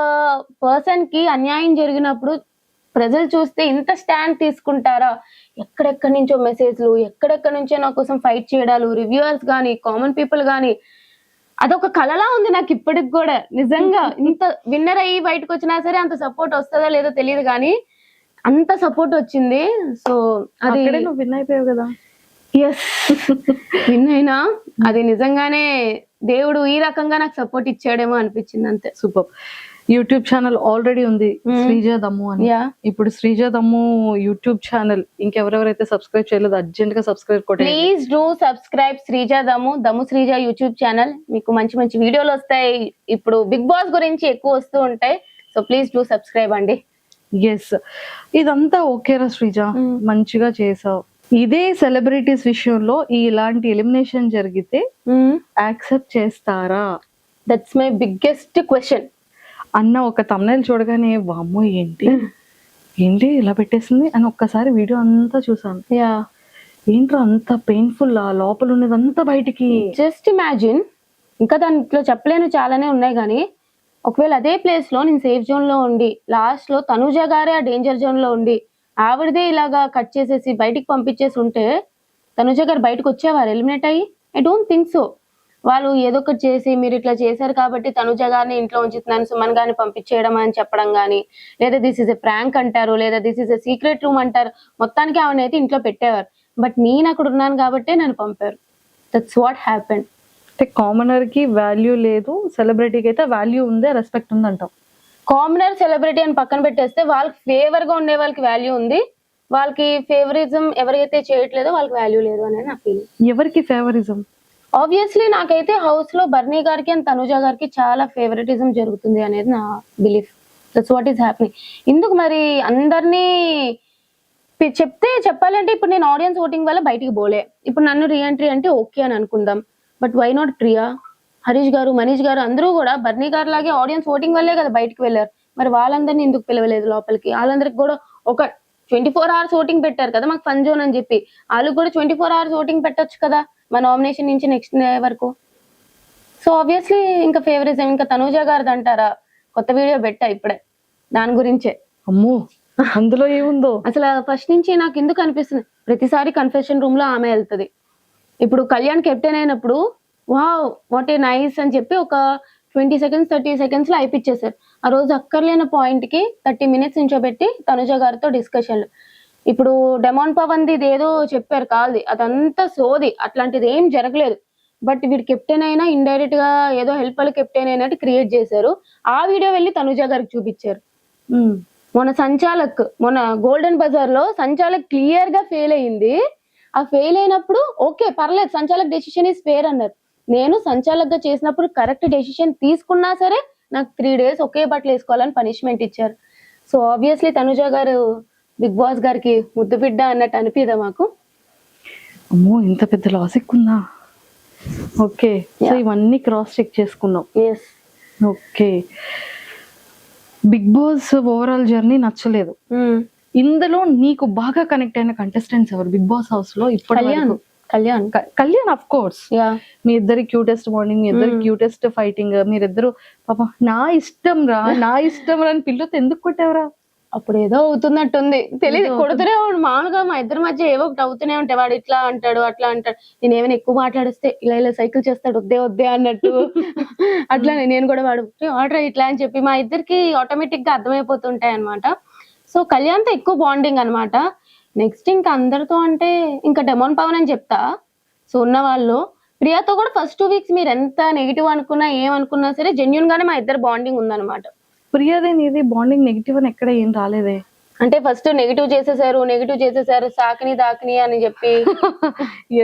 పర్సన్ కి అన్యాయం జరిగినప్పుడు ప్రజలు చూస్తే ఇంత స్టాండ్ తీసుకుంటారా, ఎక్కడెక్కడి నుంచో మెసేజ్లు, ఎక్కడెక్కడి నుంచో నా కోసం ఫైట్ చేయడాలు, రివ్యూవర్స్ గానీ కామన్ పీపుల్ గానీ, అదొక కళలా ఉంది నాకు ఇప్పటికి కూడా. నిజంగా ఇంత విన్నర్ అయ్యి బయటకు వచ్చినా సరే అంత సపోర్ట్ వస్తుందో లేదో తెలియదు కానీ అంత సపోర్ట్ వచ్చింది. సో అది నువ్వు విన్ అయిపోయావు కదా. ఎస్ విన్ అయినా అది నిజంగానే దేవుడు ఈ రకంగా నాకు సపోర్ట్ ఇచ్చాడేమో అనిపించింది అంతే. సూపర్. యూట్యూబ్ ఛానల్ ఆల్రెడీ ఉంది శ్రీజ దమ్ము అని. ఇప్పుడు శ్రీజ దమ్ము యూట్యూబ్ ఛానల్ ఇంకెవరెవరైతే సబ్స్క్రైబ్ చేయలేదు అర్జెంట్ గా సబ్స్క్రైబ్ కొట్టండి. ప్లీజ్ డూ సబ్స్క్రైబ్ శ్రీజ దమ్ము శ్రీజ యూట్యూబ్ ఛానల్. మీకు మంచి మంచి వీడియోలు వస్తాయి. ఇప్పుడు బిగ్ బాస్ గురించి ఎక్కువ వస్తూ ఉంటాయి. సో ప్లీజ్ డూ సబ్స్క్రైబ్ అండి. ఎస్, ఇదంతా ఓకేరా శ్రీజ, మంచిగా చేసావు. ఇదే సెలబ్రిటీస్ విషయంలో ఇలాంటి ఎలిమినేషన్ జరిగితే యాక్సెప్ట్ చేస్తారా? దట్స్ మై బిగ్గెస్ట్ క్వశ్చన్ అన్న ఒక తమ్నైల్ చూడగానే వామ్మో ఏంటి ఇలా పెట్టేసింది అని ఒక్కసారి వీడియో అంతా చూసాను. ఏంట్రా అంత పెయిన్ఫుల్, ఆ లోపల ఉన్నదంతా బయటికి. జస్ట్ ఇమాజిన్, ఇంకా దాంట్లో చెప్పలేను చాలానే ఉన్నాయి కానీ ఒకవేళ అదే ప్లేస్ లో నేను సేఫ్ జోన్ లో ఉండి లాస్ట్ లో తనుజ గారే ఆ డేంజర్ జోన్ లో ఉండి ఆవిడదే ఇలాగా కట్ చేసేసి బయటికి పంపించేసి ఉంటే తనుజ గారు బయటకు వచ్చేవారు ఎలిమినేట్ అయ్యి? I don't think so. వాళ్ళు ఏదో ఒకటి చేసి మీరు ఇట్లా చేశారు కాబట్టి తనుజ గారిని ఇంట్లో ఉంచుతున్నాను సుమన్ గారిని పంపించేయడం అని చెప్పడం కానీ, లేదా దిస్ ఇస్ ఎ ప్రాంక్ అంటారు, లేదా this is a secret room అంటారు. మొత్తానికి ఆవిడనైతే ఇంట్లో పెట్టేవారు. బట్ నేను అక్కడ ఉన్నాను కాబట్టి నన్ను పంపారు. That's what happened. అంటే కామనర్ కి వాల్యూ లేదు, సెలబ్రిటీకి అయితే వాల్యూ ఉంది, రెస్పెక్ట్ ఉంది అంటాం. కామనర్ సెలబ్రిటీ అని పక్కన పెట్టేస్తే వాళ్ళకి ఫేవర్ గా ఉండే వాళ్ళకి వాల్యూ ఉంది, వాళ్ళకి ఫేవరిజం ఎవరైతే చేయట్లేదో వాళ్ళకి వాల్యూ లేదు అనేది నా ఫీలింగ్. ఎవరికి ఫేవరిజం? ఆబ్వియస్లీ నాకైతే హౌస్ లో బర్నీ గారికి అండ్ తనుజ గారికి చాలా ఫేవరెటిజం జరుగుతుంది అనేది నా belief. That's what is happening. ఇందుకు మరి అందరినీ చెప్పాలంటే ఇప్పుడు నేను ఆడియన్స్ ఓటింగ్ వల్ల బయటికి పోలే. ఇప్పుడు నన్ను రీఎంట్రీ అంటే ఓకే అని అనుకుందాం. But why not Priya, Harish గారు, మనీష్ గారు అందరూ కూడా బర్నీ గారు లాగే ఆడియన్స్ ఓటింగ్ వల్లే కదా బయటకు వెళ్ళారు. మరి వాళ్ళందరినీ ఎందుకు పిలవలేదు లోపలికి? వాళ్ళందరికి కూడా ఒక 24 hours ఓటింగ్ పెట్టారు కదా మాకు ఫన్ జోన్ అని చెప్పి. వాళ్ళకి కూడా 24 hours ఓటింగ్ పెట్టొచ్చు కదా మా నామినేషన్ నుంచి నెక్స్ట్ డే వరకు. సో ఆబ్వియస్లీ ఇంకా ఫేవరిజం ఇంకా తనూజ గారిది అంటారా? కొత్త వీడియో పెట్టా ఇప్పుడే దాని గురించే. అమ్మో అందులో ఏముందో అసలు ఫస్ట్ నుంచి నాకు ఎందుకు అనిపిస్తుంది, ప్రతిసారి కన్ఫెషన్ రూమ్ లో ఆమె వెళ్తుంది. ఇప్పుడు కళ్యాణ్ కెప్టెన్ అయినప్పుడు వావ్ వాట్ ఏ నైస్ అని చెప్పి ఒక 20 seconds 30 seconds లో అయిపిచ్చేసారు. ఆ రోజు అక్కర్లేని పాయింట్ కి 30 minutes నించోబెట్టి తనుజ గారితో డిస్కషన్లు. ఇప్పుడు డెమాన్ పవన్ ది ఏదో చెప్పారు కాల్ది, అదంతా సోది, అట్లాంటిది ఏం జరగలేదు. బట్ వీడు కెప్టెన్ అయినా ఇండైరెక్ట్ గా ఏదో హెల్ప్ వాళ్ళు కెప్టెన్ అయినట్టు క్రియేట్ చేశారు. ఆ వీడియో వెళ్ళి తనుజ గారికి చూపించారు. మొన్న గోల్డెన్ బజార్ లో సంచాలక్ క్లియర్ గా ఫెయిల్ అయ్యింది. ఆ ఫెయిల్ అయినప్పుడు ఓకే పర్లేదు సంచాలక్ డెసిషన్ ఈస్ ఫేర్ అన్నారు. నేను సంచాలక్ గా చేసినప్పుడు కరెక్ట్ డెసిషన్ తీసుకున్నా సరే నాకు 3 days ఒకే బట్టలు వేసుకోవాలని పనిష్మెంట్ ఇచ్చారు. సో ఆబ్వియస్లీ తనుజ గారు బిగ్ బాస్ గారికి ముద్దు బిడ్డ అన్నట్టు అనిపిదా మాకు? అమ్మో ఇంత పెద్ద లాజిక్ ఉందా? ఓకే, సో ఇవన్నీ క్రాస్ చెక్ చేసుకున్నాం. Yes. Okay, Bigg Boss overall journey నచ్చలేదు. ఇందులో నీకు బాగా కనెక్ట్ అయిన కంటెస్టెంట్స్ ఎవరు బిగ్ బాస్ హౌస్ లో? ఇప్పుడు కళ్యాణ్ ఆఫ్ కోర్స్. మీ ఇద్దరి క్యూటెస్ట్ మార్నింగ్, మీ ఇద్దరి క్యూటెస్ట్ ఫైటింగ్, మీరిద్దరు పాప నా ఇష్టం రా అని పిల్లతో ఎందుకు కొట్టావరా? అప్పుడు ఏదో అవుతున్నట్టుంది తెలియదు, కొడుతూనే మామూలుగా మా ఇద్దరి మధ్య ఏవో ఒకటి అవుతూనే ఉంటాయి. వాడు ఇట్లా అంటాడు అట్లా అంటాడు, నేను ఏమైనా ఎక్కువ మాట్లాడిస్తే ఇలా సైకిల్ చేస్తాడు వద్దే అన్నట్టు. అట్లా నేను కూడా వాడు ఆర్డర్ ఇట్లా అని చెప్పి మా ఇద్దరికి ఆటోమేటిక్ గా అర్థమైపోతుంటాయి అనమాట. సో కళ్యాణ్తో ఎక్కువ బాండింగ్ అనమాట. నెక్స్ట్ ఇంకా అందరితో అంటే ఇంకా డెమాన్ పవన్ అని చెప్తా. సో ఉన్న వాళ్ళు ప్రియాతో కూడా ఫస్ట్ 2 weeks మీరు ఎంత నెగిటివ్ అనుకున్నా ఏమనుకున్నా సరే జెన్యున్ గానే మా ఇద్దరు బాండింగ్ ఉందన్నమాట. ప్రియాదే నీది బాండింగ్ నెగిటివ్ అని ఎక్కడ ఏం రాలేదే. అంటే ఫస్ట్ నెగిటివ్ చేసేసారు సాకిని అని చెప్పి.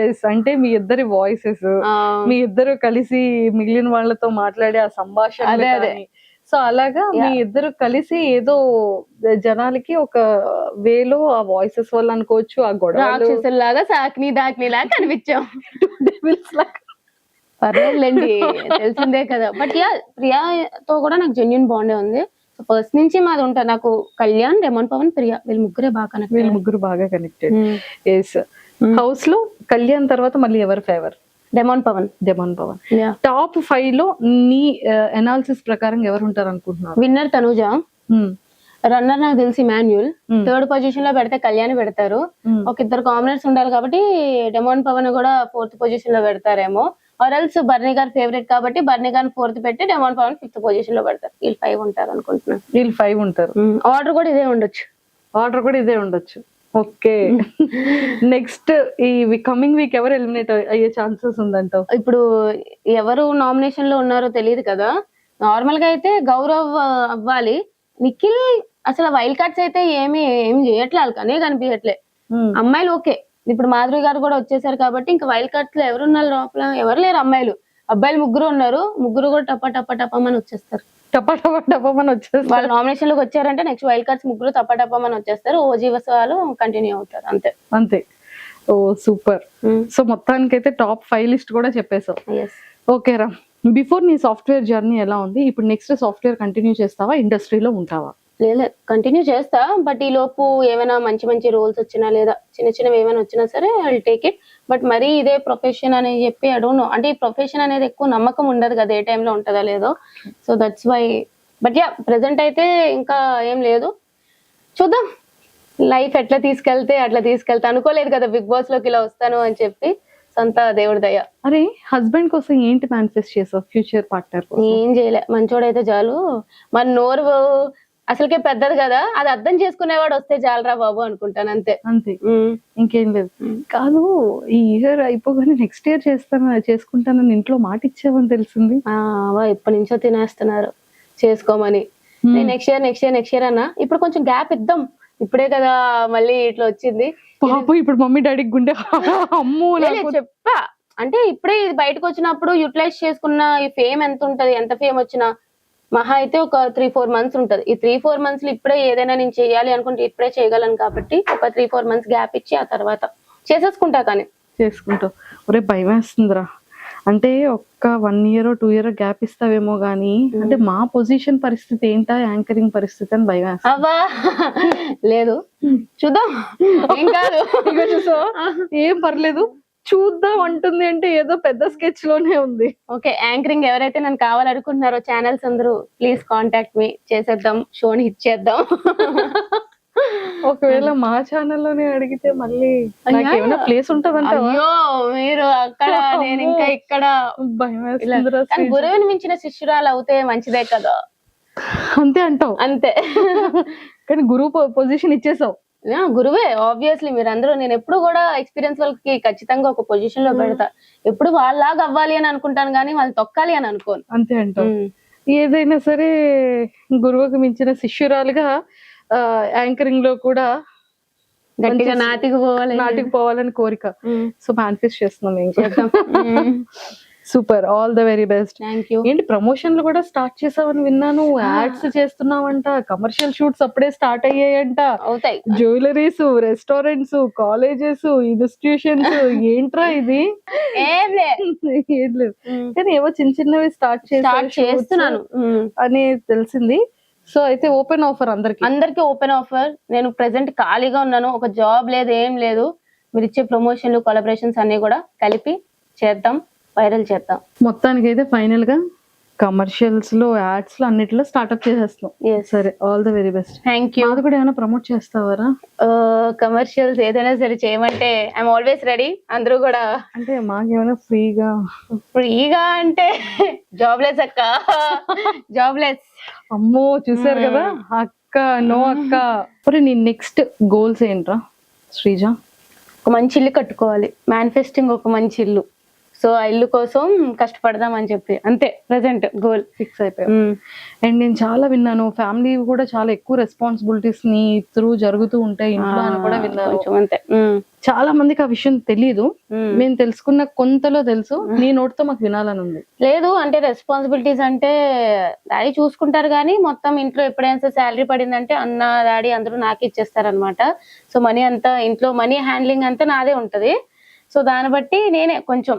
ఎస్, అంటే మీ ఇద్దరి వాయిసెస్, మీ ఇద్దరు కలిసి మిగిలిన వాళ్ళతో మాట్లాడే ఆ సంభాషణ, సో అలాగా మీ ఇద్దరు కలిసి ఏదో జనాలకి ఒక వేలో ఆ వాయిసెస్ వల్ల అనుకోవచ్చు, ఆ గొడవ లాగా సాకిని లాగా కనిపించాం. పర్లేదులేండి తెలిసిందే కదా. బట్ ప్రియాతో కూడా నాకు జెన్యున్ బాండే ఉంది. సో ఫస్ట్ నుంచి మాది ఉంటారు. నాకు కళ్యాణ్, డెమాన్ పవన్, ప్రియా వీళ్ళు ముగ్గురు బాగా కనెక్టెడ్. ఎస్, హౌస్ లో కళ్యాణ్ తర్వాత మళ్ళీ ఎవరు ఫేవర్? డెమాన్ పవన్. టాప్ 5 లో నీ అనాలిసిస్ ప్రకారం ఎవరు ఉంటారు అనుకుంటున్నారు? విన్నర్ తనుజ, రన్నర్ నాకు తెలిసి మాన్యుల్, 3rd పొజిషన్ లో పెడితే కళ్యాణ్ పెడతారు. ఒక 2 కామనర్స్ ఉండాలి కాబట్టి డెమాన్ పవన్ కూడా 4th పొజిషన్ లో పెడతారేమో. ఆర్ఎల్స్ బర్నీ గారు ఫేవరెట్ కాబట్టి బర్నీ గారిని 4th పెట్టి డెమాన్ పవన్ 5th పొజిషన్ లో పెడతారు. వీళ్ళు 5 ఉంటారు అనుకుంటున్నాను. వీళ్ళు 5 ఉంటారు. ఆర్డర్ కూడా ఇదే ఉండొచ్చు. ఓకే. నెక్స్ట్ ఈ కమింగ్ వీక్ ఎవరు ఎలిమినేట్ అయ్యే ఛాన్సెస్ ఉందంటావు? ఇప్పుడు ఎవరు నామినేషన్ లో ఉన్నారో తెలియదు కదా. నార్మల్ గా అయితే గౌరవ్ అవ్వాలి. నిఖిల్ అసలు వైల్డ్ కార్డ్స్ అయితే ఏం చేయట్లే, వాళ్ళకనే కనిపించట్లే. అమ్మాయిలు ఓకే, ఇప్పుడు మాధురి గారు కూడా వచ్చేసారు కాబట్టి ఇంకా వైల్డ్ కార్డ్స్ లో ఎవరున్నారు లోపల? ఎవరు లేరు అమ్మాయిలు. అబ్బాయిలు 3 ఉన్నారు, 3 కూడా టపమని వచ్చేస్తారు. టపమని వచ్చేస్తారు. వాళ్ళు నామినేషన్ లోకి వచ్చారంటే నెక్స్ట్ వైల్డ్ కార్డ్స్ 3 టపమని వచ్చేస్తారు. ఓజీవస్ వాళ్ళు కంటిన్యూ అవుతారు, అంతే. అంతే. ఓ సూపర్. సో మొత్తానికైతే టాప్ 5 లిస్ట్ కూడా చెప్పేసావు. ఓకే రా, బిఫోర్ నీ సాఫ్ట్వేర్ జర్నీ ఎలా ఉంది? ఇప్పుడు నెక్స్ట్ సాఫ్ట్వేర్ కంటిన్యూ చేస్తావా, ఇండస్ట్రీలో ఉంటావా? లేదు, కంటిన్యూ చేస్తా. బట్ ఈ లోపు ఏమైనా మంచి రోల్స్ వచ్చినా లేదా చిన్నవి ఏమైనా వచ్చినా సరే I will take it. But మరీ ఇదే ప్రొఫెషన్ అని చెప్పి ఐ డోంట్ నో, అంటే ఈ ప్రొఫెషన్ అనేది ఎక్కువ నమ్మకం ఉండదు కదా ఏ టైంలో ఉంటుందో లేదో. So that's why. But yeah, present అయితే ఇంకా ఏం లేదు, చూద్దాం లైఫ్ ఎట్లా తీసుకెళ్తే అట్లా తీసుకెళ్తా. అనుకోలేదు కదా బిగ్ బాస్ లోకి ఇలా వస్తాను అని చెప్పి, సొంత దేవుడి దయ. అరే, హస్బెండ్ కోసం ఏంటి మేనిఫెస్ట్ చేసావు? ఫ్యూచర్ పార్ట్నర్ ఏం చేయలే, మంచోడైతే చాలు. మన నోరు అసలుకే పెద్దది కదా, అది అర్థం చేసుకునేవాడు వస్తే చాలరా బాబు అనుకుంటాను, అంతే. అంతే, ఇంకేం లేదు. కాదు, ఈ ఇయర్ అయిపోగానే నెక్స్ట్ ఇయర్ చేసుకుంటానని ఇంట్లో మాట ఇచ్చావని తెలిసింది. ఎప్పటి నుంచో తినేస్తున్నారు చేసుకోమని. నేను నెక్స్ట్ ఇయర్ అన్నా. ఇప్పుడు కొంచెం గ్యాప్ ఇద్దాం, ఇప్పుడే కదా మళ్ళీ ఇట్లా వచ్చింది. పాపం ఇప్పుడు మమ్మీ డాడీకి గుండె అమ్మో చెప్పా. అంటే ఇప్పుడే ఇది బయటకు వచ్చినప్పుడు యూటిలైజ్ చేసుకున్న ఈ ఫేమ్ ఎంత ఉంటది, ఎంత ఫేమ్ వచ్చినా మహా అయితే ఒక 3-4 మంత్స్ ఉంటది. ఈ 3-4 మంత్స్ లో ఇప్పుడే ఏదైనా నేను చేయాలి అనుకుంటే ఇప్పుడే చేయగలను కాబట్టి ఒక 3-4 మంత్స్ గ్యాప్ ఇచ్చి ఆ తర్వాత చేసేసుకుంటా. కానీ చేసుకుంటావు? ఒరే భయం వేస్తుందిరా, అంటే ఒక్క 1 year 2 year గ్యాప్ ఇస్తావేమో గానీ, అంటే మా పొజిషన్ పరిస్థితి ఏంటా, యాంకరింగ్ పరిస్థితి అని భయం వేస్తా. అవ్వా లేదు, చూద్దాం, ఏం కాదు. ఏం పర్లేదు, చూద్దాం అంటుంది అంటే ఏదో పెద్ద స్కెచ్ లోనే ఉంది. ఓకే, యాంకరింగ్ ఎవరైతే నన్ను కావాలనుకుంటున్నారో ఛానల్స్ అందరూ ప్లీజ్ కాంటాక్ట్ మీ, చేసేద్దాం, షోని ఇచ్చేద్దాం. ఒకవేళ మా ఛానల్లోనే అడిగితే మళ్ళీ ఏమైనా ప్లేస్ ఉంటదంట? అయ్యో, మీరు అక్కడ నేను ఇంకా ఇక్కడ. భయం వేస్తుందిరా. గురువుని మించిన శిష్యురాలు అవుతే మంచిదే కదా. అంతే అంటావు? అంతే. కానీ గురువు పొజిషన్ ఇచ్చేసావు. గురువే ఆబ్వియస్లీ. మీరందరూ, నేను ఎప్పుడు కూడా ఎక్స్పీరియన్స్ వాళ్ళకి ఖచ్చితంగా ఒక పొజిషన్ లో పెడతా. ఎప్పుడు వాళ్ళలాగా అవ్వాలి అని అనుకుంటాను కానీ వాళ్ళు తొక్కాలి అని అనుకోను. అంతే అంటావు? ఏదైనా సరే గురువుకి మించిన శిష్యురాలుగా యాంకరింగ్ లో కూడా గట్టిగా నాటికి పోవాలని కోరిక. సో మేనిఫెస్ట్ చేస్తున్నాం. Super, all the very best. Thank you. ఏంటి ప్రమోషన్లు కూడా స్టార్ట్ చేసావని విన్నాను, యాడ్స్ చేస్తున్నావంట, కమర్షియల్ షూట్స్ అప్పుడే స్టార్ట్ అయ్యాయంట. అవుతాయి. జ్యువెలరీస్, రెస్టారెంట్స్, కాలేజెస్, ఇన్స్టిట్యూషన్స్, ఏంట్రా ఇది? ఏం లేదు, కానీ ఏవో చిన్నవి స్టార్ట్ చేస్తున్నాను అని తెలిసింది. సో అయితే ఓపెన్ ఆఫర్ అందరికి ఓపెన్ ఆఫర్. నేను ప్రెసెంట్ ఖాళీగా ఉన్నాను, ఒక జాబ్ లేదు, ఏం లేదు. మీరు ఇచ్చే ప్రమోషన్లు, కొలాబరేషన్స్ అన్ని కూడా కలిపి చేద్దాం, వైరల్ చేద్దాం. మొత్తానికి అయితే ఫైనల్ గా కమర్షియల్స్ లో, యాడ్స్ లో, అన్నిట్లో స్టార్ట్అప్ చేసేస్తాం. సరే, all the very best. Thank you. అది కూడా ఏమైనా ప్రమోట్ చేస్తావారా? కమర్షియల్స్ ఏదైనా సరే చేయమంటే ఐఎమ్ ఆల్వేస్ రెడీ. అందరూ కూడా. అంటే మాకేమైనా ఫ్రీగా అంటే జాబ్లెస్ అక్క, జాబ్లెస్. అమ్మో, చూసారు కదా అక్క, నో అక్క. మరి నీ నెక్స్ట్ గోల్స్ ఏంట్రా శ్రీజ? ఒక మంచి ఇల్లు కట్టుకోవాలి, మేనిఫెస్టింగ్ ఒక మంచి ఇల్లు. సో ఆ ఇల్లు కోసం కష్టపడదాం అని చెప్పి, అంతే ప్రెసెంట్ గోల్ ఫిక్స్ అయిపోయాం. అండ్ నేను చాలా విన్నాను, ఫ్యామిలీ కూడా చాలా ఎక్కువ రెస్పాన్సిబిలిటీస్ ని త్రూ జరుగుతూ ఉంటాయి ఇంట్లో అని కూడా విన్నాను. అంతే, చాలా మందికి ఆ విషయం తెలియదు. మేము తెలుసుకున్న కొంతలో తెలుసు, నీ నోటితో మాకు వినాలని ఉంది. లేదు అంటే రెస్పాన్సిబిలిటీస్ అంటే డాడీ చూసుకుంటారు కానీ మొత్తం ఇంట్లో ఎప్పుడైనా శాలరీ పడిందంటే అన్న, డాడీ అందరూ నాకే ఇచ్చేస్తారనమాట. సో మనీ అంతా ఇంట్లో, మనీ హ్యాండ్లింగ్ అంతా నాదే ఉంటది. సో దాన్ని బట్టి నేనే కొంచెం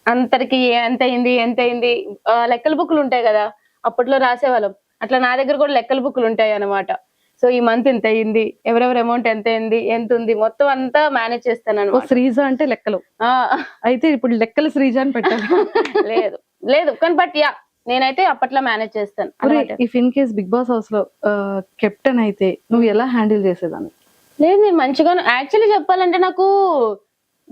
అందరికి ఎంత అయింది లెక్కల బుక్లు ఉంటాయి కదా, అప్పట్లో రాసేవాళ్ళం, అట్లా నా దగ్గర కూడా లెక్కల బుక్లు ఉంటాయి అనమాట. సో ఈ మంత్ ఎంత అయింది, ఎవరెవరు అమౌంట్ ఎంత అయింది, ఎంత ఉంది, మొత్తం అంతా మేనేజ్ చేస్తాను. శ్రీజ అంటే లెక్కలు. అయితే ఇప్పుడు లెక్కలు శ్రీజ అని పెట్టాలి. లేదు కానీ బట్ యా, నేనైతే అప్పట్లో మేనేజ్ చేస్తాను. If in case Bigg Boss house లో కెప్టెన్ అయితే నువ్వు ఎలా హ్యాండిల్ చేసేదాన్ని? లేదు, నేను మంచిగా యాక్చువల్లీ చెప్పాలంటే నాకు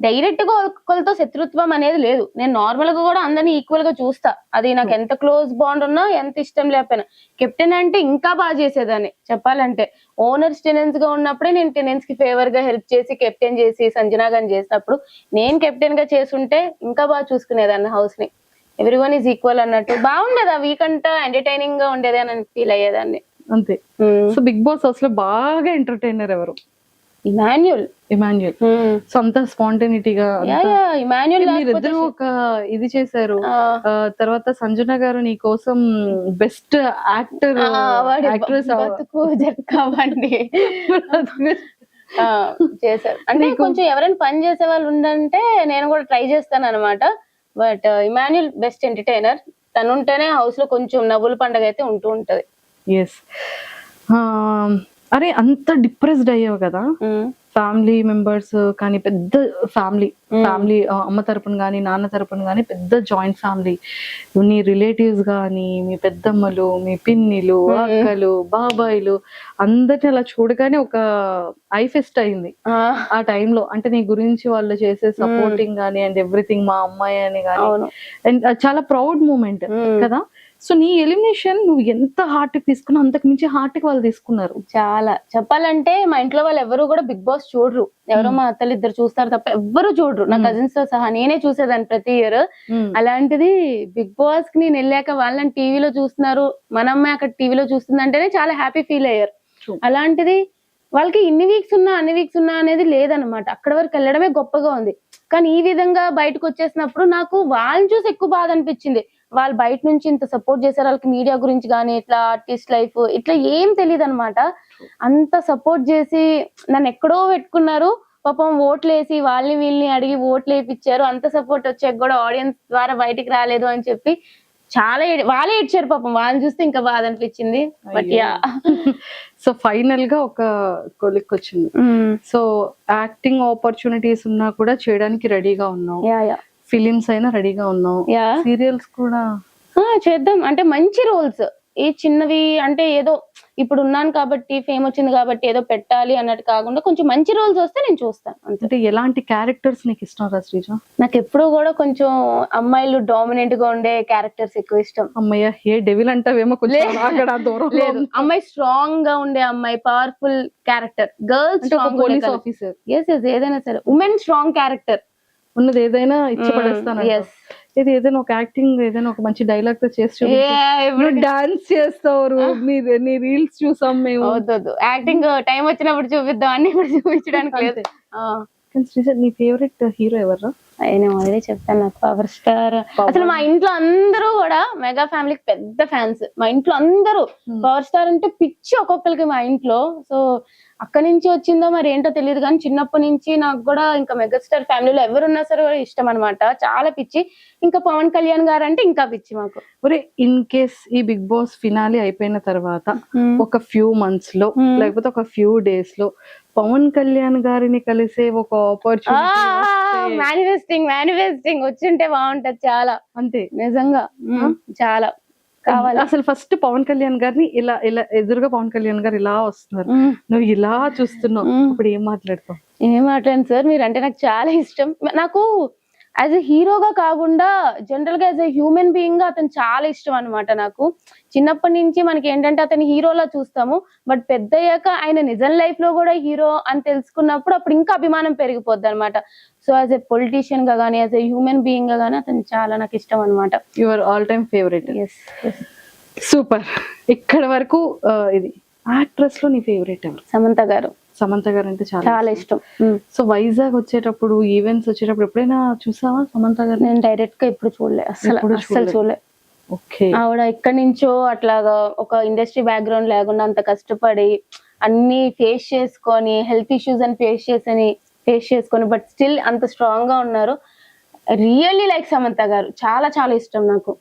డైరెక్ట్ గా ఒకరితో శత్రుత్వం అనేది లేదు. నేను నార్మల్ గా కూడా అందరినీ ఈక్వల్ గా చూస్తా. అది నాకు ఎంత క్లోజ్ బాండ్ ఉన్నా, ఎంత ఇష్టం లేకపోయినా. కెప్టెన్ అంటే ఇంకా బాగా చేసేదాన్ని చెప్పాలంటే. ఓనర్స్ టెనెన్స్ గా ఉన్నప్పుడే నేను టెనెన్స్ కి ఫేవర్ గా హెల్ప్ చేసి కెప్టెన్ చేసి సంజనా గాని చేసినప్పుడు నేను కెప్టెన్ గా చేసుంటే ఇంకా బాగా చూసుకునేదాన్ని హౌస్ ని. ఎవ్రీ వన్ ఈజ్ ఈక్వల్ అన్నట్టు బాగుండేది. ఆ వీక్ అంతా ఎంటర్టైనింగ్ గా ఉండేది అని ఫీల్ అయ్యేదాన్ని. అంతే. సో బిగ్ బాస్ హౌస్ లో బాగా ఎంటర్టైనర్ ఎవరు? ఇమాన్యుల్. సో అంత స్పాంటేనిటీగా ఇమాన్యుల్ మీరిద్దరు ఒక ఇది చేశారు. తర్వాత సంజన గారు నీ కోసం బెస్ట్ యాక్టర్ యాక్ట్రెస్ చేశారు. అంటే కొంచెం ఎవరైనా పని చేసే వాళ్ళు ఉండంటే నేను కూడా ట్రై చేస్తాను అనమాట. But Emmanuel best entertainer. తను ఉంటేనే హౌస్ లో కొంచెం నవ్వుల పండుగ అయితే ఉంటూ ఉంటది. ఎస్. అరే అంత డిప్రెస్డ్ అయ్యావు కదా, ఫ్యామిలీ మెంబర్స్ కానీ పెద్ద ఫ్యామిలీ అమ్మ తరపున కానీ నాన్న తరపున కానీ పెద్ద జాయింట్ ఫ్యామిలీ, నీ రిలేటివ్స్ కానీ మీ పెద్దమ్మలు మీ పిన్నిలు అక్కలు బాబాయిలు అందరిని అలా చూడగానే ఒక ఐ ఫెస్ట్ అయింది ఆ టైంలో. అంటే నీ గురించి వాళ్ళు చేసే సపోర్టింగ్ కానీ అండ్ ఎవ్రీథింగ్ మా అమ్మాయి అని కానీ అండ్ చాలా ప్రౌడ్ మూమెంట్ కదా. సో నీ ఎలిమినేషన్ నువ్వు ఎంత హార్ట్ కి తీసుకున్నా అంతకు మించి హార్ట్ కి వాళ్ళు తీసుకున్నారు. చాలా చెప్పాలంటే మా ఇంట్లో వాళ్ళు ఎవరు కూడా బిగ్ బాస్ చూడరు. ఎవరో మా అత్తలు ఇద్దరు చూస్తారు తప్ప ఎవ్వరు చూడరు. నా కజిన్స్ తో సహా నేనే చూసేదాన్ని ప్రతి ఇయర్. అలాంటిది బిగ్ బాస్ కి నేను వెళ్ళాక వాళ్ళని టీవీలో చూస్తున్నారు, మన అమ్మాయి అక్కడ టీవీలో చూస్తుందంటేనే చాలా హ్యాపీ ఫీల్ అయ్యారు. అలాంటిది వాళ్ళకి ఇన్ని వీక్స్ ఉన్నా అన్ని వీక్స్ ఉన్నా అనేది లేదనమాట. అక్కడ వరకు వెళ్ళడమే గొప్పగా ఉంది. కానీ ఈ విధంగా బయటకు వచ్చేసినప్పుడు నాకు వాళ్ళని చూసి ఎక్కువ బాధ అనిపించింది. వాళ్ళు బయట నుంచి ఇంత సపోర్ట్ చేశారు. వాళ్ళకి మీడియా గురించి కానీ ఇట్లా ఆర్టిస్ట్ లైఫ్ ఇట్లా ఏం తెలియదు అనమాట. అంత సపోర్ట్ చేసి నన్ను ఎక్కడో పెట్టుకున్నారు. పాపం ఓట్లు వేసి వాళ్ళని వీళ్ళని అడిగి ఓట్లు వేయించారు. అంత సపోర్ట్ వచ్చాక కూడా ఆడియన్స్ ద్వారా బయటికి రాలేదు అని చెప్పి చాలా వాళ్ళే ఏడ్చారు పాపం. వాళ్ళని చూస్తే ఇంకా బాధ అనిపించింది. But yeah. సో ఫైనల్ గా ఒక కొలిక్ వచ్చింది. సో యాక్టింగ్ ఆపర్చునిటీస్ ఉన్నా కూడా చేయడానికి రెడీగా ఉన్నావు. ఫిలిమ్స్ అయినా రెడీగా ఉన్నావు. సీరియల్స్ కూడా చేద్దాం అంటే మంచి రోల్స్. ఏ చిన్నవి అంటే ఏదో ఇప్పుడు ఉన్నాను కాబట్టి ఫేమ్ వచ్చింది కాబట్టి ఏదో పెట్టాలి అన్నట్టు కాకుండా కొంచెం మంచి రోల్స్ వస్తే నేను చూస్తాను. అంటే ఎలాంటి క్యారెక్టర్స్ నీకు ఇష్టం రా శ్రీజ? నాకు ఎప్పుడు కూడా కొంచెం అమ్మాయిలు డామినెంట్ గా ఉండే క్యారెక్టర్స్ ఎక్కువ ఇష్టం. అమ్మాయి ఏ డెవిల్ అంటావేమో లేదు, అమ్మాయి స్ట్రాంగ్ గా ఉండే అమ్మాయి, powerful character. Girls police officer ఏదైనా సరే ఉమెన్ స్ట్రాంగ్ క్యారెక్టర్ ఉన్నది ఏదైనా ఇచ్చి పడేస్తాను. ఇది ఏదైనా ఒక యాక్టింగ్ ఏదైనా ఒక మంచి డైలాగ్ తో చేసి డాన్స్ చేస్తారు. నీ రీల్స్ చూసాం మేము. యాక్టింగ్ టైం వచ్చినప్పుడు చూపిద్దాం అన్ని చూపించడానికి లేదు. నీ ఫేవరెట్ హీరో ఎవరు? నేను అదే చెప్తాను. నాకు పవర్ స్టార్. అసలు మా ఇంట్లో అందరూ కూడా మెగా ఫ్యామిలీకి పెద్ద ఫ్యాన్స్. మా ఇంట్లో అందరూ పవర్ స్టార్ అంటే పిచ్చి ఒక్కొక్కరికి మా ఇంట్లో. సో అక్కడి నుంచి వచ్చిందో మరి ఏంటో తెలియదు కానీ చిన్నప్పటి నుంచి నాకు కూడా ఇంకా మెగాస్టార్ ఫ్యామిలీలో ఎవరున్నా సరే కూడా ఇష్టం అనమాట. చాలా పిచ్చి. ఇంకా పవన్ కళ్యాణ్ గారు అంటే ఇంకా పిచ్చి మాకు. ఒరే ఇన్ కేస్ ఈ బిగ్ బాస్ ఫినాలి అయిపోయిన తర్వాత ఒక ఫ్యూ మంత్స్ లో లేకపోతే ఒక ఫ్యూ డేస్ లో పవన్ కళ్యాణ్ గారిని కలిసే ఒక ఆపర్చునిటీ, మేనిఫెస్టింగ్ వచ్చింటే బాగుంటది చాలా. అంతే నిజంగా చాలా కావాలి. అసలు ఫస్ట్ పవన్ కళ్యాణ్ గారిని ఇలా ఇలా ఎదురుగా పవన్ కళ్యాణ్ గారు ఇలా వస్తున్నారు, నువ్వు ఇలా చూస్తున్నావు, ఇప్పుడు ఏం మాట్లాడతావు? ఏం మాట్లాడాను సార్, మీరు అంటే నాకు చాలా ఇష్టం. నాకు యాజ్ ఎ హీరోగా కాకుండా జనరల్ గా యాజ్ ఎ హ్యూమన్ బీయింగ్ గా అతను చాలా ఇష్టం అనమాట. నాకు చిన్నప్పటి నుంచి మనకి ఏంటంటే అతని హీరోలా చూస్తాము, బట్ పెద్ద అయ్యాక ఆయన నిజం లైఫ్ లో కూడా హీరో అని తెలుసుకున్నప్పుడు అప్పుడు ఇంకా అభిమానం పెరిగిపోద్ది అనమాట. సో యాజ్ ఎ పొలిటీషియన్ గా గానీ యాజ్ ఎ హ్యూమన్ బీయింగ్ గా గానీ అతను చాలా నాకు ఇష్టం అనమాట. Your all time favourite. Yes. Super. ఇక్కడ వరకు ఇది యాక్ట్రెస్ లో నీ ఫేవరెట్ ఎవరు? సమంత గారు. సమంత గారు అంటే చాలా ఇష్టం. సో వైజాగ్ వచ్చేటప్పుడు ఈవెంట్స్ వచ్చేటప్పుడు ఎప్పుడైనా చూసావా సమంత గారు? నేను డైరెక్ట్ గా ఎప్పుడు చూడలే, అసలు చూడలే. ఓకే. ఆవిడ ఎక్కడి నుంచో అట్లాగా ఒక ఇండస్ట్రీ బ్యాక్గ్రౌండ్ లేకుండా అంత కష్టపడి అన్ని ఫేస్ చేసుకొని హెల్త్ ఇష్యూస్ అని ఫేస్ చేసుకొని బట్ స్టిల్ అంత స్ట్రాంగ్ గా ఉన్నారు. రియల్లీ లైక్ సమంత గారు. చాలా చాలా ఇష్టం నాకు.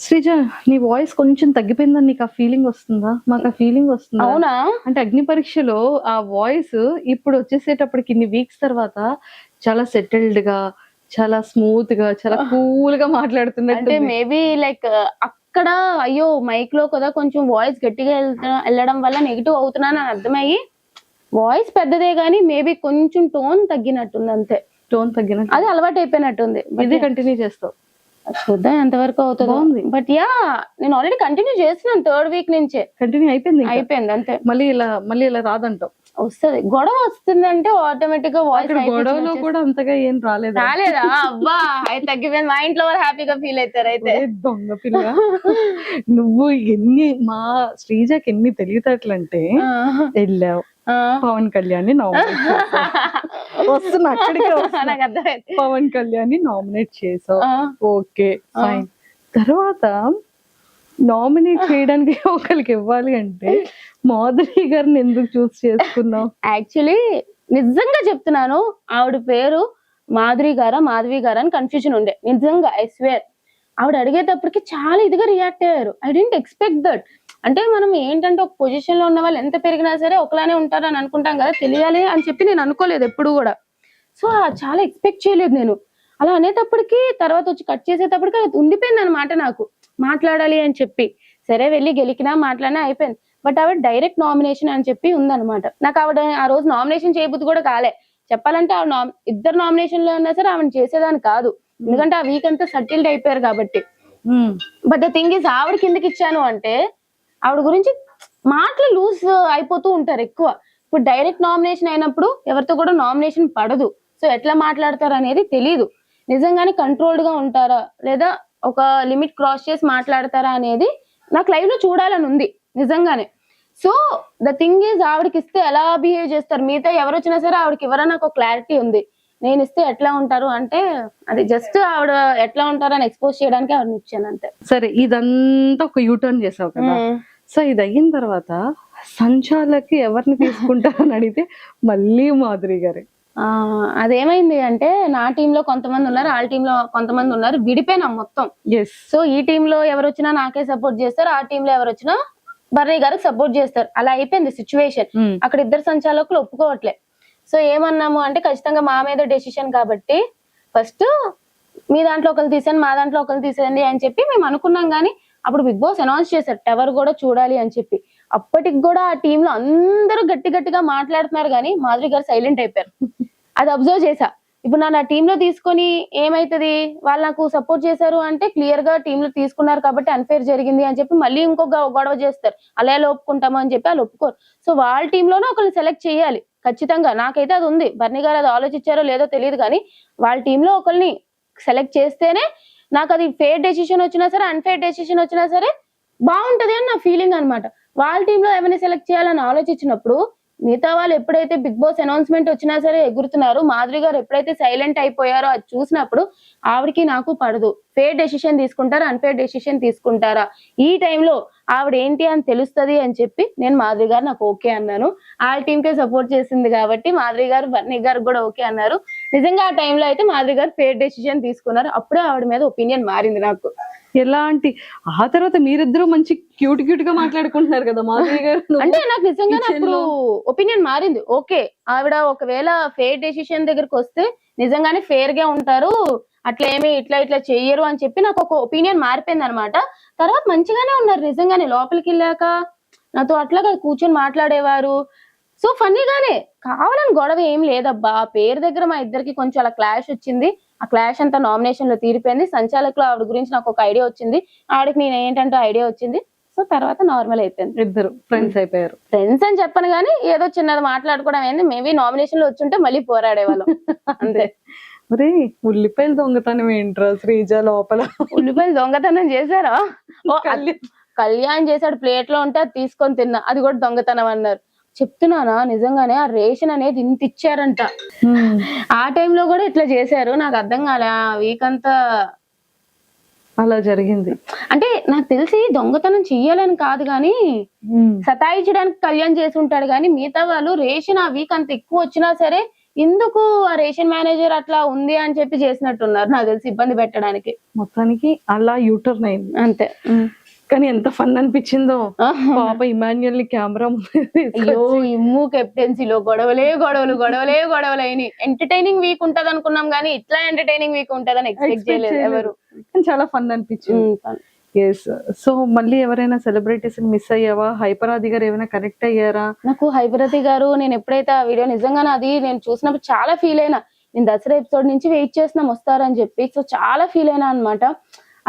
శ్రీజ, నీ వాయిస్ కొంచెం తగ్గిపోయిందని నీకు ఆ ఫీలింగ్ వస్తుందా? మాకు ఆ ఫీలింగ్ వస్తుంది. అవునా? అంటే అగ్ని పరీక్షలో ఆ వాయిస్ ఇప్పుడు వచ్చేసేటప్పటికి ఇన్ని వీక్స్ తర్వాత చాలా సెటిల్డ్ గా, చాలా స్మూత్ గా, చాలా కూల్ గా మాట్లాడుతున్నట్టు. అంటే మేబీ లైక్ అక్కడ అయ్యో మైక్ లో కదా కొంచెం వాయిస్ గట్టిగా వెళ్ళడం వల్ల నెగిటివ్ అవుతున్నాను అని అర్థమయ్యి వాయిస్ పెద్దదే గానీ మేబీ కొంచెం టోన్ తగ్గినట్టుంది అంతే. టోన్ తగ్గిన అది అలవాటు అయిపోయినట్టుంది. ఇదే కంటిన్యూ చేస్తావు. చూద్దాం ఎంతవరకు అవుతుందో. బాగుంది. బట్ యా నేను ఆల్రెడీ కంటిన్యూ చేస్తున్నాను 3rd వీక్ నుంచే. కంటిన్యూ అయిపోయింది ఇంకా. అయిపోయింది అంతే. మళ్ళీ ఇలా రాదంటావు. వస్తుంది, గొడవ వస్తుందంటే ఆటోమేటిక్ గా వాయిస్ గొడవలో కూడా అంతగా ఏం రాలేదు. రాలేదా? అబ్బా అయితే తగ్గిపోయింది. మా ఇంట్లో వాళ్ళు హ్యాపీగా ఫీల్ అవుతారు. అయితే దొంగ పిల్ల నువ్వు మా శ్రీజకి ఎన్ని తెలివితేటలంటే వెళ్ళావు పవన్ కళ్యాణ్ వస్తున్నా అక్కడికే నాకు అర్థమైంది. పవన్ కళ్యాణ్ నామినేట్ చేసావు. Okay fine. తర్వాత నామినేట్ చేయడానికి ఒకరికి ఇవ్వాలి అంటే మాధురి గారిని ఎందుకు చూస్ చేసుకున్నావు? యాక్చువల్లీ నిజంగా చెప్తున్నాను, ఆవిడ పేరు మాధురి గారా మాధవి గారా అని కన్ఫ్యూజన్ ఉండే. నిజంగా ఐ స్వేర్ ఆవిడ అడిగేటప్పటికి చాలా ఇదిగా రియాక్ట్ అయ్యారు. I didn't expect that. అంటే మనం ఏంటంటే ఒక పొజిషన్ లో ఉన్న వాళ్ళు ఎంత పెరిగినా సరే ఒకలానే ఉంటారు అని అనుకుంటాం కదా, తెలియాలి అని చెప్పి నేను అనుకోలేదు ఎప్పుడు కూడా. సో చాలా ఎక్స్పెక్ట్ చేయలేదు నేను. అలా అనేటప్పటికి తర్వాత వచ్చి కట్ చేసేటప్పటికి అది ఉండిపోయింది అనమాట నాకు, మాట్లాడాలి అని చెప్పి. సరే వెళ్ళి గెలికినా మాట్లాడినా అయిపోయింది. బట్ ఆవిడ డైరెక్ట్ నామినేషన్ అని చెప్పి ఉందన్నమాట. నాకు ఆవిడ ఆ రోజు నామినేషన్ చేయబుద్ధి కూడా కాలే చెప్పాలంటే. ఆవిడ ఇద్దరు నామినేషన్ లో ఉన్నా సరే ఆవిడ చేసేదాన్ని కాదు, ఎందుకంటే ఆ వీక్ అంతా సటిల్డ్ అయిపోయారు కాబట్టి. బట్ ద థింగ్ ఈస్ ఆవిడ కిందకి ఇచ్చాను అంటే ఆవిడ గురించి మాటలు లూజ్ అయిపోతూ ఉంటారు ఎక్కువ. ఇప్పుడు డైరెక్ట్ నామినేషన్ అయినప్పుడు ఎవరితో కూడా నామినేషన్ పడదు. సో ఎట్లా మాట్లాడతారు అనేది తెలీదు. నిజంగానే కంట్రోల్డ్ గా ఉంటారా లేదా ఒక లిమిట్ క్రాస్ చేసి మాట్లాడతారా అనేది నాకు లైవ్ లో చూడాలని ఉంది నిజంగానే. సో ద థింగ్ ఈజ్ ఆవిడకి ఇస్తే ఎలా బిహేవ్ చేస్తారు, మిగతా ఎవరు వచ్చినా సరే ఆవిడకి ఎవరైనా నాకు క్లారిటీ ఉంది. నేను ఇస్తే ఎట్లా ఉంటారు అంటే అది జస్ట్ ఆవిడ ఎట్లా ఉంటారు అని ఎక్స్పోజ్ చేయడానికి ఆవిడని ఇచ్చాను అంతే. సరే ఇదంతా ఒక యూటర్న్ చేసావు కదా. సో ఇది అయిన తర్వాత సంచాలకి ఎవరిని తీసుకుంటారని అడిగితే మళ్ళీ మాధురి గారే. అదేమైంది అంటే నా టీంలో కొంతమంది ఉన్నారు, వాళ్ళ టీంలో కొంతమంది ఉన్నారు, విడిపోయినాం మొత్తం. సో ఈ టీంలో ఎవరు వచ్చినా నాకే సపోర్ట్ చేస్తారు, ఆ టీంలో ఎవరు వచ్చినా బర్నీ గారికి సపోర్ట్ చేస్తారు. అలా అయిపోయింది సిచ్యువేషన్. అక్కడ ఇద్దరు సంచాలకులు ఒప్పుకోవట్లే. సో ఏమన్నాము అంటే ఖచ్చితంగా మా మీద డెసిషన్ కాబట్టి ఫస్ట్ మీ దాంట్లో ఒకరు తీసేయండి, మా దాంట్లో ఒకరు తీసేయండి అని చెప్పి మేము అనుకున్నాం. కానీ అప్పుడు బిగ్ బాస్ అనౌన్స్ చేశారు టవర్ కూడా చూడాలి అని చెప్పి. అప్పటికి కూడా ఆ టీమ్ లో అందరూ గట్టి గట్టిగా మాట్లాడుతున్నారు కానీ మాధురి గారు సైలెంట్ అయిపోయారు. అది అబ్జర్వ్ చేశా. ఇప్పుడు నా టీమ్ లో తీసుకొని ఏమైతుంది, వాళ్ళు నాకు సపోర్ట్ చేశారు అంటే క్లియర్ గా టీమ్ లో తీసుకున్నారు కాబట్టి అన్ఫేర్ జరిగింది అని చెప్పి మళ్ళీ ఇంకొక గొడవ చేస్తారు. అలా ఎలా ఒప్పుకుంటాము అని చెప్పి వాళ్ళు ఒప్పుకోరు. సో వాళ్ళ టీంలోనే ఒకరిని సెలెక్ట్ చేయాలి ఖచ్చితంగా. నాకైతే అది ఉంది. బర్నీ గారు అది ఆలోచించారో లేదో తెలియదు కానీ వాళ్ళ టీంలో ఒకరిని సెలెక్ట్ చేస్తేనే నాకు అది ఫేర్ డెసిషన్ వచ్చినా సరే అన్ఫేర్ డెసిషన్ వచ్చినా సరే బాగుంటది అని నా ఫీలింగ్ అనమాట. వాళ్ళ టీంలో ఎవరిని సెలెక్ట్ చేయాలని ఆలోచించినప్పుడు మిగతా వాళ్ళు ఎప్పుడైతే బిగ్ బాస్ అనౌన్స్మెంట్ వచ్చినా సరే ఎగురుతున్నారు, మాధురి గారు ఎప్పుడైతే సైలెంట్ అయిపోయారో అది చూసినప్పుడు ఆవిడకి నాకు పడదు. ఫేర్ డెసిషన్ తీసుకుంటారా అన్ఫేర్ డెసిషన్ తీసుకుంటారా, ఈ టైంలో ఆవిడ ఏంటి అని తెలుస్తుంది అని చెప్పి నేను మాధురి గారు నాకు ఓకే అన్నాను. ఆ టీంకే సపోర్ట్ చేసింది కాబట్టి మాధురి గారు బర్నీ గారు కూడా ఓకే అన్నారు. నిజంగా ఆ టైంలో అయితే మాధురి గారు ఫేర్ డెసిషన్ తీసుకున్నారు. అప్పుడే ఆవిడ మీద ఒపీనియన్ మారింది నాకు. ఎలాంటి ఆ తర్వాత మీరిద్దరూ మంచి క్యూట్ క్యూట్ గా మాట్లాడుకుంటున్నారు కదా మాధురి గారు. అంటే నాకు నిజంగానే అప్పుడు ఒపీనియన్ మారింది. ఓకే ఆవిడ ఒకవేళ ఫేర్ డెసిషన్ దగ్గరకు వస్తే నిజంగానే ఫేర్ గా ఉంటారు, అట్లా ఏమి ఇట్లా ఇట్లా చెయ్యరు అని చెప్పి నాకు ఒక ఒపీనియన్ మారిపోయింది అనమాట. తర్వాత మంచిగానే ఉన్నారు నిజంగానే. లోపలికి వెళ్ళాక నాతో అట్లాగా కూర్చొని మాట్లాడేవారు. సో ఫన్నీగానే, కావాలని గొడవ ఏం లేదబ్బా. ఆ పేరు దగ్గర మా ఇద్దరికి కొంచెం అలా క్లాష్ వచ్చింది. ఆ క్లాష్ అంతా నామినేషన్ లో తీరిపోయింది. సంచాలకులు ఆవిడ గురించి నాకు ఒక ఐడియా వచ్చింది, ఆవిడకి నేను ఏంటంటే ఐడియా వచ్చింది. సో తర్వాత నార్మల్ అయిపోయింది. ఇద్దరు ఫ్రెండ్స్ అయిపోయారు. ఫ్రెండ్స్ అని చెప్పను కానీ ఏదో చిన్నది మాట్లాడుకోవడం అయింది. మేబీ నామినేషన్ లో వచ్చుంటే మళ్ళీ పోరాడేవాళ్ళం అంతే. మరి ఉల్లిపాయలు దొంగతనం ఏంట్రా శ్రీజ లోపల? ఉల్లిపాయలు దొంగతనం చేశారా? కళ్యాణ్ చేశాడు, ప్లేట్ లో ఉంటే అది తీసుకొని తిన్నా, అది కూడా దొంగతనం అన్నారు. చెప్తున్నానా నిజంగానే ఆ రేషన్ అనేది ఇంత ఇచ్చారంట. ఆ టైంలో కూడా ఇట్లా చేశారు. నాకు అర్థం కాలే. ఆ వీక్ అంతా అలా జరిగింది. అంటే నాకు తెలిసి దొంగతనం చెయ్యాలని కాదు గాని సతాయించడానికి కళ్యాణ్ చేసి ఉంటాడు. కానీ మిగతా వాళ్ళు రేషన్ ఆ వీక్ అంత ఎక్కువ వచ్చినా సరే ఎందుకు ఆ రేషన్ మేనేజర్ అట్లా ఉంది అని చెప్పి చేసినట్టున్నారు నాకు తెలిసి, ఇబ్బంది పెట్టడానికి. మొత్తానికి అలా యూటర్న్ అయింది అంతే. కానీ ఎంత ఫన్ అనిపించిందో పాప ఇమాన్యుయల్ ని కెమెరా ఇమ్ము కెప్టెన్సీలో గొడవలే గొడవలు గొడవలే గొడవలు అయినాయి. ఎంటర్టైనింగ్ వీక్ ఉంటది అనుకున్నాం కానీ ఇట్లా ఎంటర్టైనింగ్ వీక్ ఉంటదని ఎక్స్పెక్ట్ చేయలేదు ఎవరు. చాలా ఫన్ అనిపించింది. ఎస్. సో మళ్ళీ ఎవరైనా సెలబ్రిటీస్ మిస్ అయ్యావా? హైపరాది గారు ఏమైనా కనెక్ట్ అయ్యారా? నాకు హైపరాది గారు నేను ఎప్పుడైతే ఆ వీడియో నిజంగానే అది నేను చూసినప్పుడు చాలా ఫీల్ అయినా. నేను దసరా ఎపిసోడ్ నుంచి వెయిట్ చేస్తున్నాం వస్తారని చెప్పి. సో చాలా ఫీల్ అయినా అనమాట.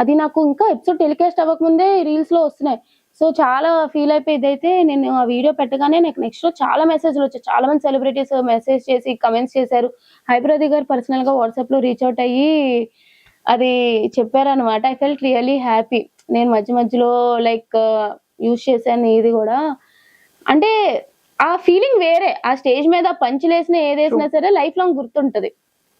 అది నాకు ఇంకా ఎపిసోడ్ టెలికాస్ట్ అవ్వకముందే రీల్స్ లో వస్తున్నాయి. సో చాలా ఫీల్ అయిపోయి ఇదైతే నేను ఆ వీడియో పెట్టగానే నాకు నెక్స్ట్ లో చాలా మెసేజ్లు వచ్చాయి. చాలా మంది సెలబ్రిటీస్ మెసేజ్ చేసి కమెంట్స్ చేశారు. హైప్రది గారు పర్సనల్ గా వాట్సాప్ లో రీచ్ అవుట్ అయ్యి అది చెప్పారనమాట. I felt really happy. నేను మధ్యలో లైక్ యూజ్ చేశాను ఇది కూడా. అంటే ఆ ఫీలింగ్ వేరే. ఆ స్టేజ్ మీద పంచులేసిన ఏదేసినా సరే లైఫ్ లాంగ్ గుర్తుంటది.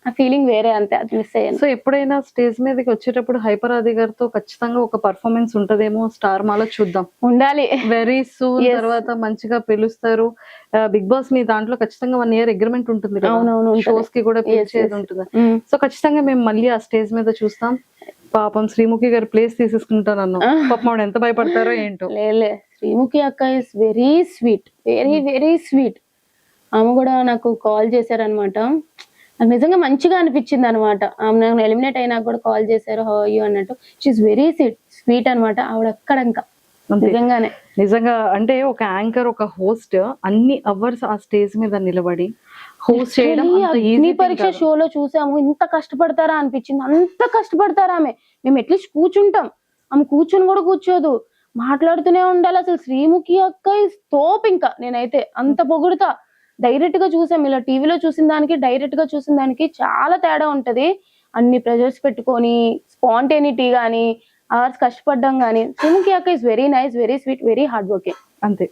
ఆ ఫీలింగ్ వేరే, అంతే. అది మిస్ అయ్యాను. సో ఎప్పుడైనా స్టేజ్ మీదకి వచ్చేటప్పుడు హైపర్ ఆది గారితో ఖచ్చితంగా ఒక పర్ఫార్మెన్స్ ఉంటదేమో స్టార్ మాలో చూద్దాం. ఉండాలి. Very soon. తర్వాత మంచిగా పిలుస్తారు. బిగ్ బాస్ మీ దాంట్లో ఖచ్చితంగా 1 year అగ్రిమెంట్ ఉంటుంది కదా, షోస్ కి కూడా పిలిచేది ఉంటుంది. సో ఖచ్చితంగా మేము మళ్ళీ ఆ స్టేజ్ మీద చూస్తాం. పాపం శ్రీముఖి గారు ప్లేస్ తీసేసుకుంటాను అన్న, పాపం ఆవిడ ఎంత భయపడతారో ఏంటో. లేలే, శ్రీముఖి అక్క is very sweet, very very sweet. ఆమె కూడా నాకు కాల్ చేశారనమాట. నాకు నిజంగా మంచిగా అనిపించింది అనమాట. ఆమె నాకు ఎలిమినేట్ అయినా కూడా కాల్ చేశారు హౌ ఆర్ యు అన్నట్టు. షీఈస్ వెరీ స్వీట్ అనమాట ఆవిడ. అక్కడ ఇంకా నిజంగా అంటే ఒక యాంకర్, ఒక హోస్ట్ అన్ని అవర్స్ ఆ స్టేజ్ మీద నిలబడి హోస్ట్ చేయడం అగ్ని పరీక్ష షోలో చూసాము. ఇంత కష్టపడతారా అనిపించింది. అంత కష్టపడతారా ఆమె. మేము అట్లీస్ట్ కూర్చుంటాం, ఆమె కూర్చొని కూడా కూర్చోదు, మాట్లాడుతూనే ఉండాలి. అసలు శ్రీముఖి అక్క ఇస్ తోప్. ఇంకా నేనైతే అంత పొగుడుతా. డైరెక్ట్ గా చూసాం, ఇలా టీవీలో చూసిన దానికి డైరెక్ట్ గా చూసిన దానికి చాలా తేడా ఉంటది. అన్ని ప్రెజర్స్ పెట్టుకొని స్పాంటేనిటీ గానీ అవర్స్ కష్టపడ్డం గానీ. శ్రీముఖి అక్క is very nice, very sweet, very hard working. అంతే.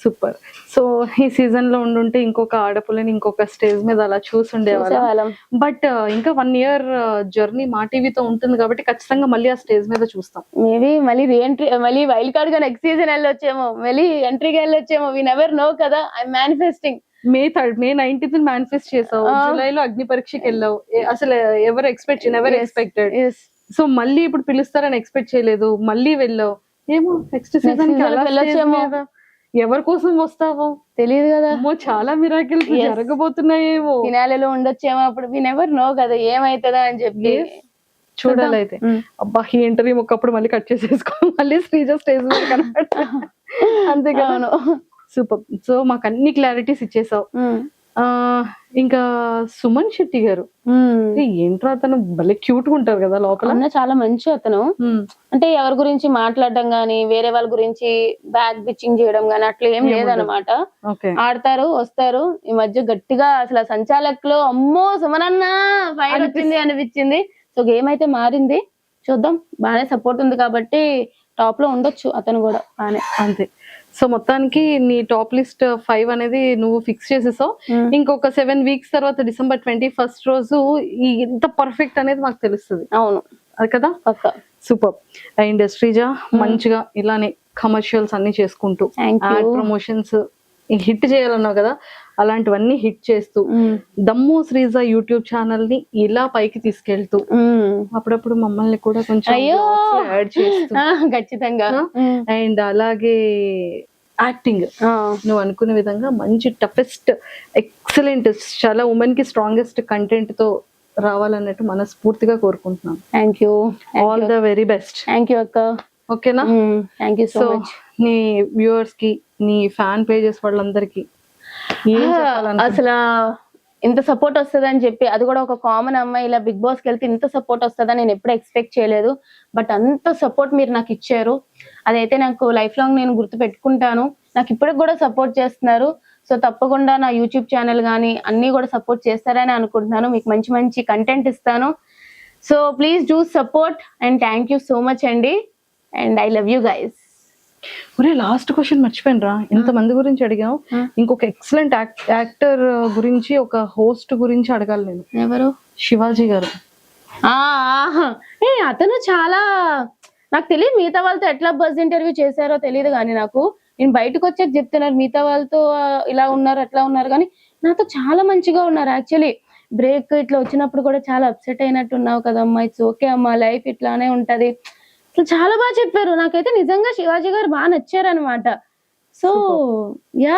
సూపర్. సో ఈ సీజన్ లో ఉండుంటే ఇంకొక ఆడపుల్లని ఇంకొక స్టేజ్ మీద అలా చూసుండేవాళ్ళం. బట్ ఇంకా 1 year జర్నీ మా టీవీతో ఉంటుంది కాబట్టి ఖచ్చితంగా మళ్ళీ ఆ స్టేజ్ మీద చూస్తాం. మేబీ మళ్ళీ రీఎంట్రీ, మళ్ళీ వైల్డ్ కార్డ్ గా నెక్స్ట్ సీజన్ వెళ్ళొచ్చేమో, మళ్ళీ ఎంట్రీకి వెళ్ళొచ్చేమో. వి నెవర్ నో కదా. I manifesting. May 19th manifest చేసావు, జూలైలో అగ్ని పరీక్షకి వెళ్ళావు. అసలు ఎవరు ఎక్స్పెక్టెడ్. సో మళ్ళీ ఇప్పుడు పిలుస్తారని ఎక్స్పెక్ట్ చేయలేదు, మళ్ళీ వెళ్ళావు. ఏమో నెక్స్ట్ సీజన్ కి వెళ్ళొచ్చేమో. ఎవరి కోసం వస్తావో తెలియదు కదా. చాలా మిరాకిల్స్ జరగబోతున్నాయేమో. ఫినాలేలో ఉండొచ్చేమో. అప్పుడు వి నెవర్ నో కదా ఏమైతుందా అని చెప్పి చూడాలి. అయితే అబ్బా ఈ ఇంటర్వ్యూ ఒకప్పుడు మళ్ళీ కట్ చేసేసుకో, మళ్ళీ శ్రీజ స్టేజ్ మీద కనబడ. అంతేగాను. సూపర్. సో మాకు అన్ని క్లారిటీస్ ఇచ్చేసావు. ఇంకా సుమన్ శెట్టి గారు ఏంట్రా, అతను భలే క్యూట్ గా ఉంటారు కదా లోపల. చాలా మంచి అతను. అంటే ఎవరి గురించి మాట్లాడడం గానీ, వేరే వాళ్ళ గురించి బ్యాక్ బిచ్చింగ్ చేయడం గానీ అట్లా ఏం లేదనమాట. ఆడతారు, వస్తారు. ఈ మధ్య గట్టిగా అసలు సంచాలకులో అమ్మో సుమనన్న ఫైర్ వచ్చింది అనిపించింది. సో గేమ్ అయితే మారింది, చూద్దాం. బాగానే సపోర్ట్ ఉంది కాబట్టి టాప్ లో ఉండొచ్చు అతను కూడా బానే. అంతే. సో మొత్తానికి నీ టాప్ లిస్ట్ 5 అనేది నువ్వు ఫిక్స్ చేసేసావు. ఇంకొక 7 weeks తర్వాత December 21st రోజు ఎంత పర్ఫెక్ట్ అనేది మాకు తెలుస్తుంది. అవును, అది కదా. సూపర్. అండ్ శ్రీజ మంచిగా ఇలానే కమర్షియల్స్ అన్ని చేసుకుంటూ యాడ్ ప్రమోషన్స్ హిట్ చేయాలన్నావు కదా, అలాంటివన్నీ హిట్ చేస్తూ దమ్ము శ్రీజ యూట్యూబ్ ఛానల్ ని ఇలా పైకి తీసుకెళ్తూ అప్పుడప్పుడు మమ్మల్ని కూడా కొంచెం యాడ్ చేస్తూ ఖచ్చితంగా. అండ్ అలాగే యాక్టింగ్ నువ్వు అనుకునే విధంగా మంచి టఫెస్ట్ ఎక్సలెంట్ చాలా ఉమెన్ కి స్ట్రాంగెస్ట్ కంటెంట్ తో రావాలన్నట్టు మనస్ఫూర్తిగా కోరుకుంటున్నాను. Thank you. All the very best. Thank you అక్క. ఓకేనా. Thank you so much. నీ వ్యూవర్స్ కి, నీ ఫ్యాన్ పేజెస్ వాళ్ళందరికి అసలు ఇంత సపోర్ట్ వస్తుంది అని చెప్పి, అది కూడా ఒక కామన్ అమ్మాయి ఇలా బిగ్ బాస్ కి వెళ్తే ఇంత సపోర్ట్ వస్తుందని నేను ఎప్పుడు ఎక్స్పెక్ట్ చేయలేదు. బట్ అంత సపోర్ట్ మీరు నాకు ఇచ్చారు, అదైతే నాకు లైఫ్ లాంగ్ నేను గుర్తు పెట్టుకుంటాను. నాకు ఇప్పటికి కూడా సపోర్ట్ చేస్తున్నారు. సో తప్పకుండా నా యూట్యూబ్ ఛానల్ కానీ అన్ని కూడా సపోర్ట్ చేస్తారని అనుకుంటున్నాను. మీకు మంచి మంచి కంటెంట్ ఇస్తాను. So please do support and thank you so much అండి. And I love you guys. ఒరే లాస్ట్ క్వశ్చన్ మర్చిపోయినరా, ఇంతమంది గురించి అడిగావు, ఇంకొక ఎక్సలెంట్ యాక్టర్ గురించి, ఒక హోస్ట్ గురించి అడగాలి నేను. ఎవరు? శివాజీ గారు. అతను చాలా, నాకు తెలియదు మిగతా వాళ్ళతో ఎట్లా బజ్ ఇంటర్వ్యూ చేశారో తెలియదు కానీ నాకు, నేను బయటకు వచ్చాక చెప్తున్నారు మిగతా వాళ్ళతో ఇలా ఉన్నారు అట్లా ఉన్నారు, కానీ నాతో చాలా మంచిగా ఉన్నారు. యాక్చువల్లీ బ్రేక్ ఇట్లా వచ్చినప్పుడు కూడా చాలా అప్సెట్ అయినట్టు ఉన్నావు కదమ్మా, ఇట్స్ ఓకే అమ్మా, లైఫ్ ఇట్లానే ఉంటది, అసలు చాలా బాగా చెప్పారు. నాకైతే నిజంగా శివాజీ గారు బాగా నచ్చారనమాట. సో యా,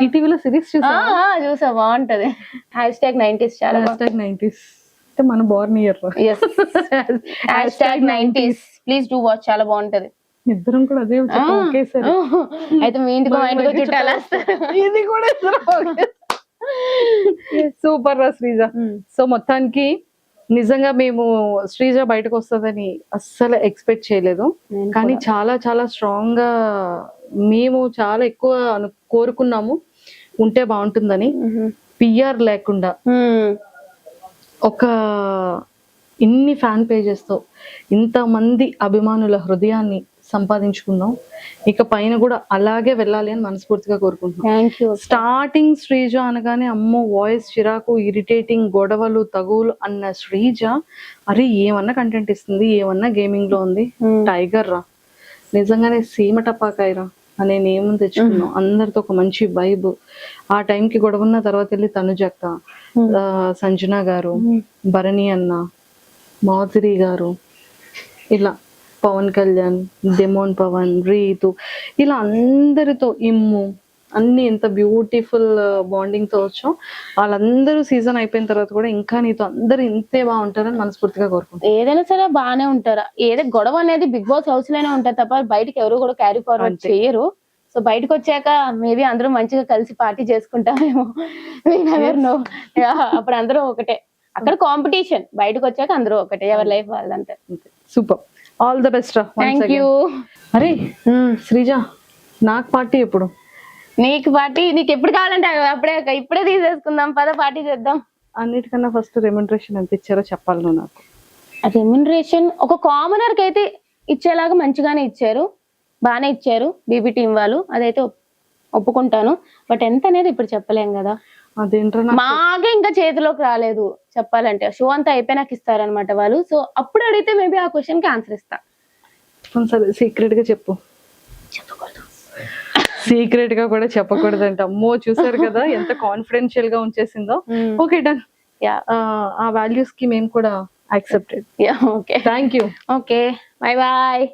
ఈటీవీలో సిరీస్ చూసా, బాగుంటది. #90s చాలా. #90s అంటే మన Born year. #90s please do watch, చాలా బాగుంటది. ఇద్దరం కూడా అదే అయితే మీ ఇంటికి మా ఇంటికి చుట్టాలు వస్తారు. ఇది కూడా సూపర్ రా శ్రీజ. సో మొత్తానికి నిజంగా మేము శ్రీజ బయటకు వస్తుందని అస్సలు ఎక్స్పెక్ట్ చేయలేదు, కానీ చాలా చాలా స్ట్రాంగ్ గా మేము చాలా ఎక్కువ కోరుకున్నాము ఉంటే బాగుంటుందని. పిఆర్ లేకుండా ఒక ఇన్ని ఫ్యాన్ పేజెస్ తో ఇంతమంది అభిమానుల హృదయాన్ని సంపాదించుకుందాం. ఇక పైన కూడా అలాగే వెళ్ళాలి అని మనస్ఫూర్తిగా కోరుకుంటున్నాం. స్టార్టింగ్ శ్రీజ అనగానే అమ్మో వాయిస్ చిరాకు, ఇరిటేటింగ్, గొడవలు, తగువులు అన్న శ్రీజ అరే ఏమన్నా కంటెంట్ ఇస్తుంది, ఏమన్నా గేమింగ్ లో ఉంది, టైగర్ రా, నిజంగానే సీమ టపాకాయరా అనే నేమ్ తెచ్చుకున్నాం. అందరితో ఒక మంచి వైబ్. ఆ టైంకి గొడవన్న తర్వాత వెళ్ళి తనుజక్క, సంజన గారు, భరణి అన్న, మాధురి గారు, ఇలా పవన్ కళ్యాణ్, డెమోన్ పవన్, రీతు, ఇలా అందరితో ఇమ్ము అన్ని ఎంత బ్యూటిఫుల్ బాండింగ్ తో వచ్చాం. వాళ్ళందరూ సీజన్ అయిపోయిన తర్వాత కూడా ఇంకా నీతో అందరూ ఇంతే బాగుంటారని మనస్ఫూర్తిగా కోరుకుంటాం. ఏదైనా సరే బాగానే ఉంటారా, ఏదో గొడవ అనేది బిగ్ బాస్ హౌస్ లోనే ఉంటారు తప్ప బయటకి ఎవరు కూడా క్యారీ ఫార్వర్డ్ చేయరు. సో బయటకు వచ్చాక మేబీ అందరూ మంచిగా కలిసి పార్టీ చేసుకుంటామేమో, అప్పుడు అందరూ ఒకటే. అక్కడ కాంపిటీషన్, బయటకు వచ్చాక అందరూ ఒకటే, ఎవరి లైఫ్ వాళ్ళంతా. సూపర్, ఆల్ ద బెస్ట్ రా. Thank you. అరే శ్రీజ, నాకు పార్టీ ఎప్పుడు? నీకు పార్టీ నీకు ఎప్పుడు కావాలంటే ఇప్పుడే తీసేసుకుందాం, పద పార్టీ చేద్దాం. అన్నిటికన్నా ఫస్ట్ రెమ్యునరేషన్ ఎంత ఇచ్చారో చెప్పాలి నువ్వు నాకు. రెమ్యునరేషన్ ఒక కామనర్ కి అయితే ఇచ్చేలాగా మంచిగానే ఇచ్చారు, బాగానే ఇచ్చారు బీబీ టీం వాళ్ళు, అదైతే ఒప్పుకుంటాను. బట్ ఎంత అనేది ఇప్పుడు చెప్పలేం కదా, అదేంట్రా మాకే ఇంకా చేతిలోకి రాలేదు చెప్పాలంటే. షో అంతా అయిపోయినాక ఇస్తారనమాట వాళ్ళు. సో అప్పుడు అడిగితే మేబీ ఆ క్వశ్చన్ కి ఆన్సర్ ఇస్తా. సరే సీక్రెట్ గా చెప్పు. చెప్పకూడదు, సీక్రెట్ గా కూడా చెప్పకూడదంట. అమ్మో చూసారు కదా ఎంత కాన్ఫిడెన్షియల్ గా ఉంచేసిందో. Okay done. ఆ వాల్యూస్ కి మేము కూడా accepted. Okay, thank you. Okay, bye bye.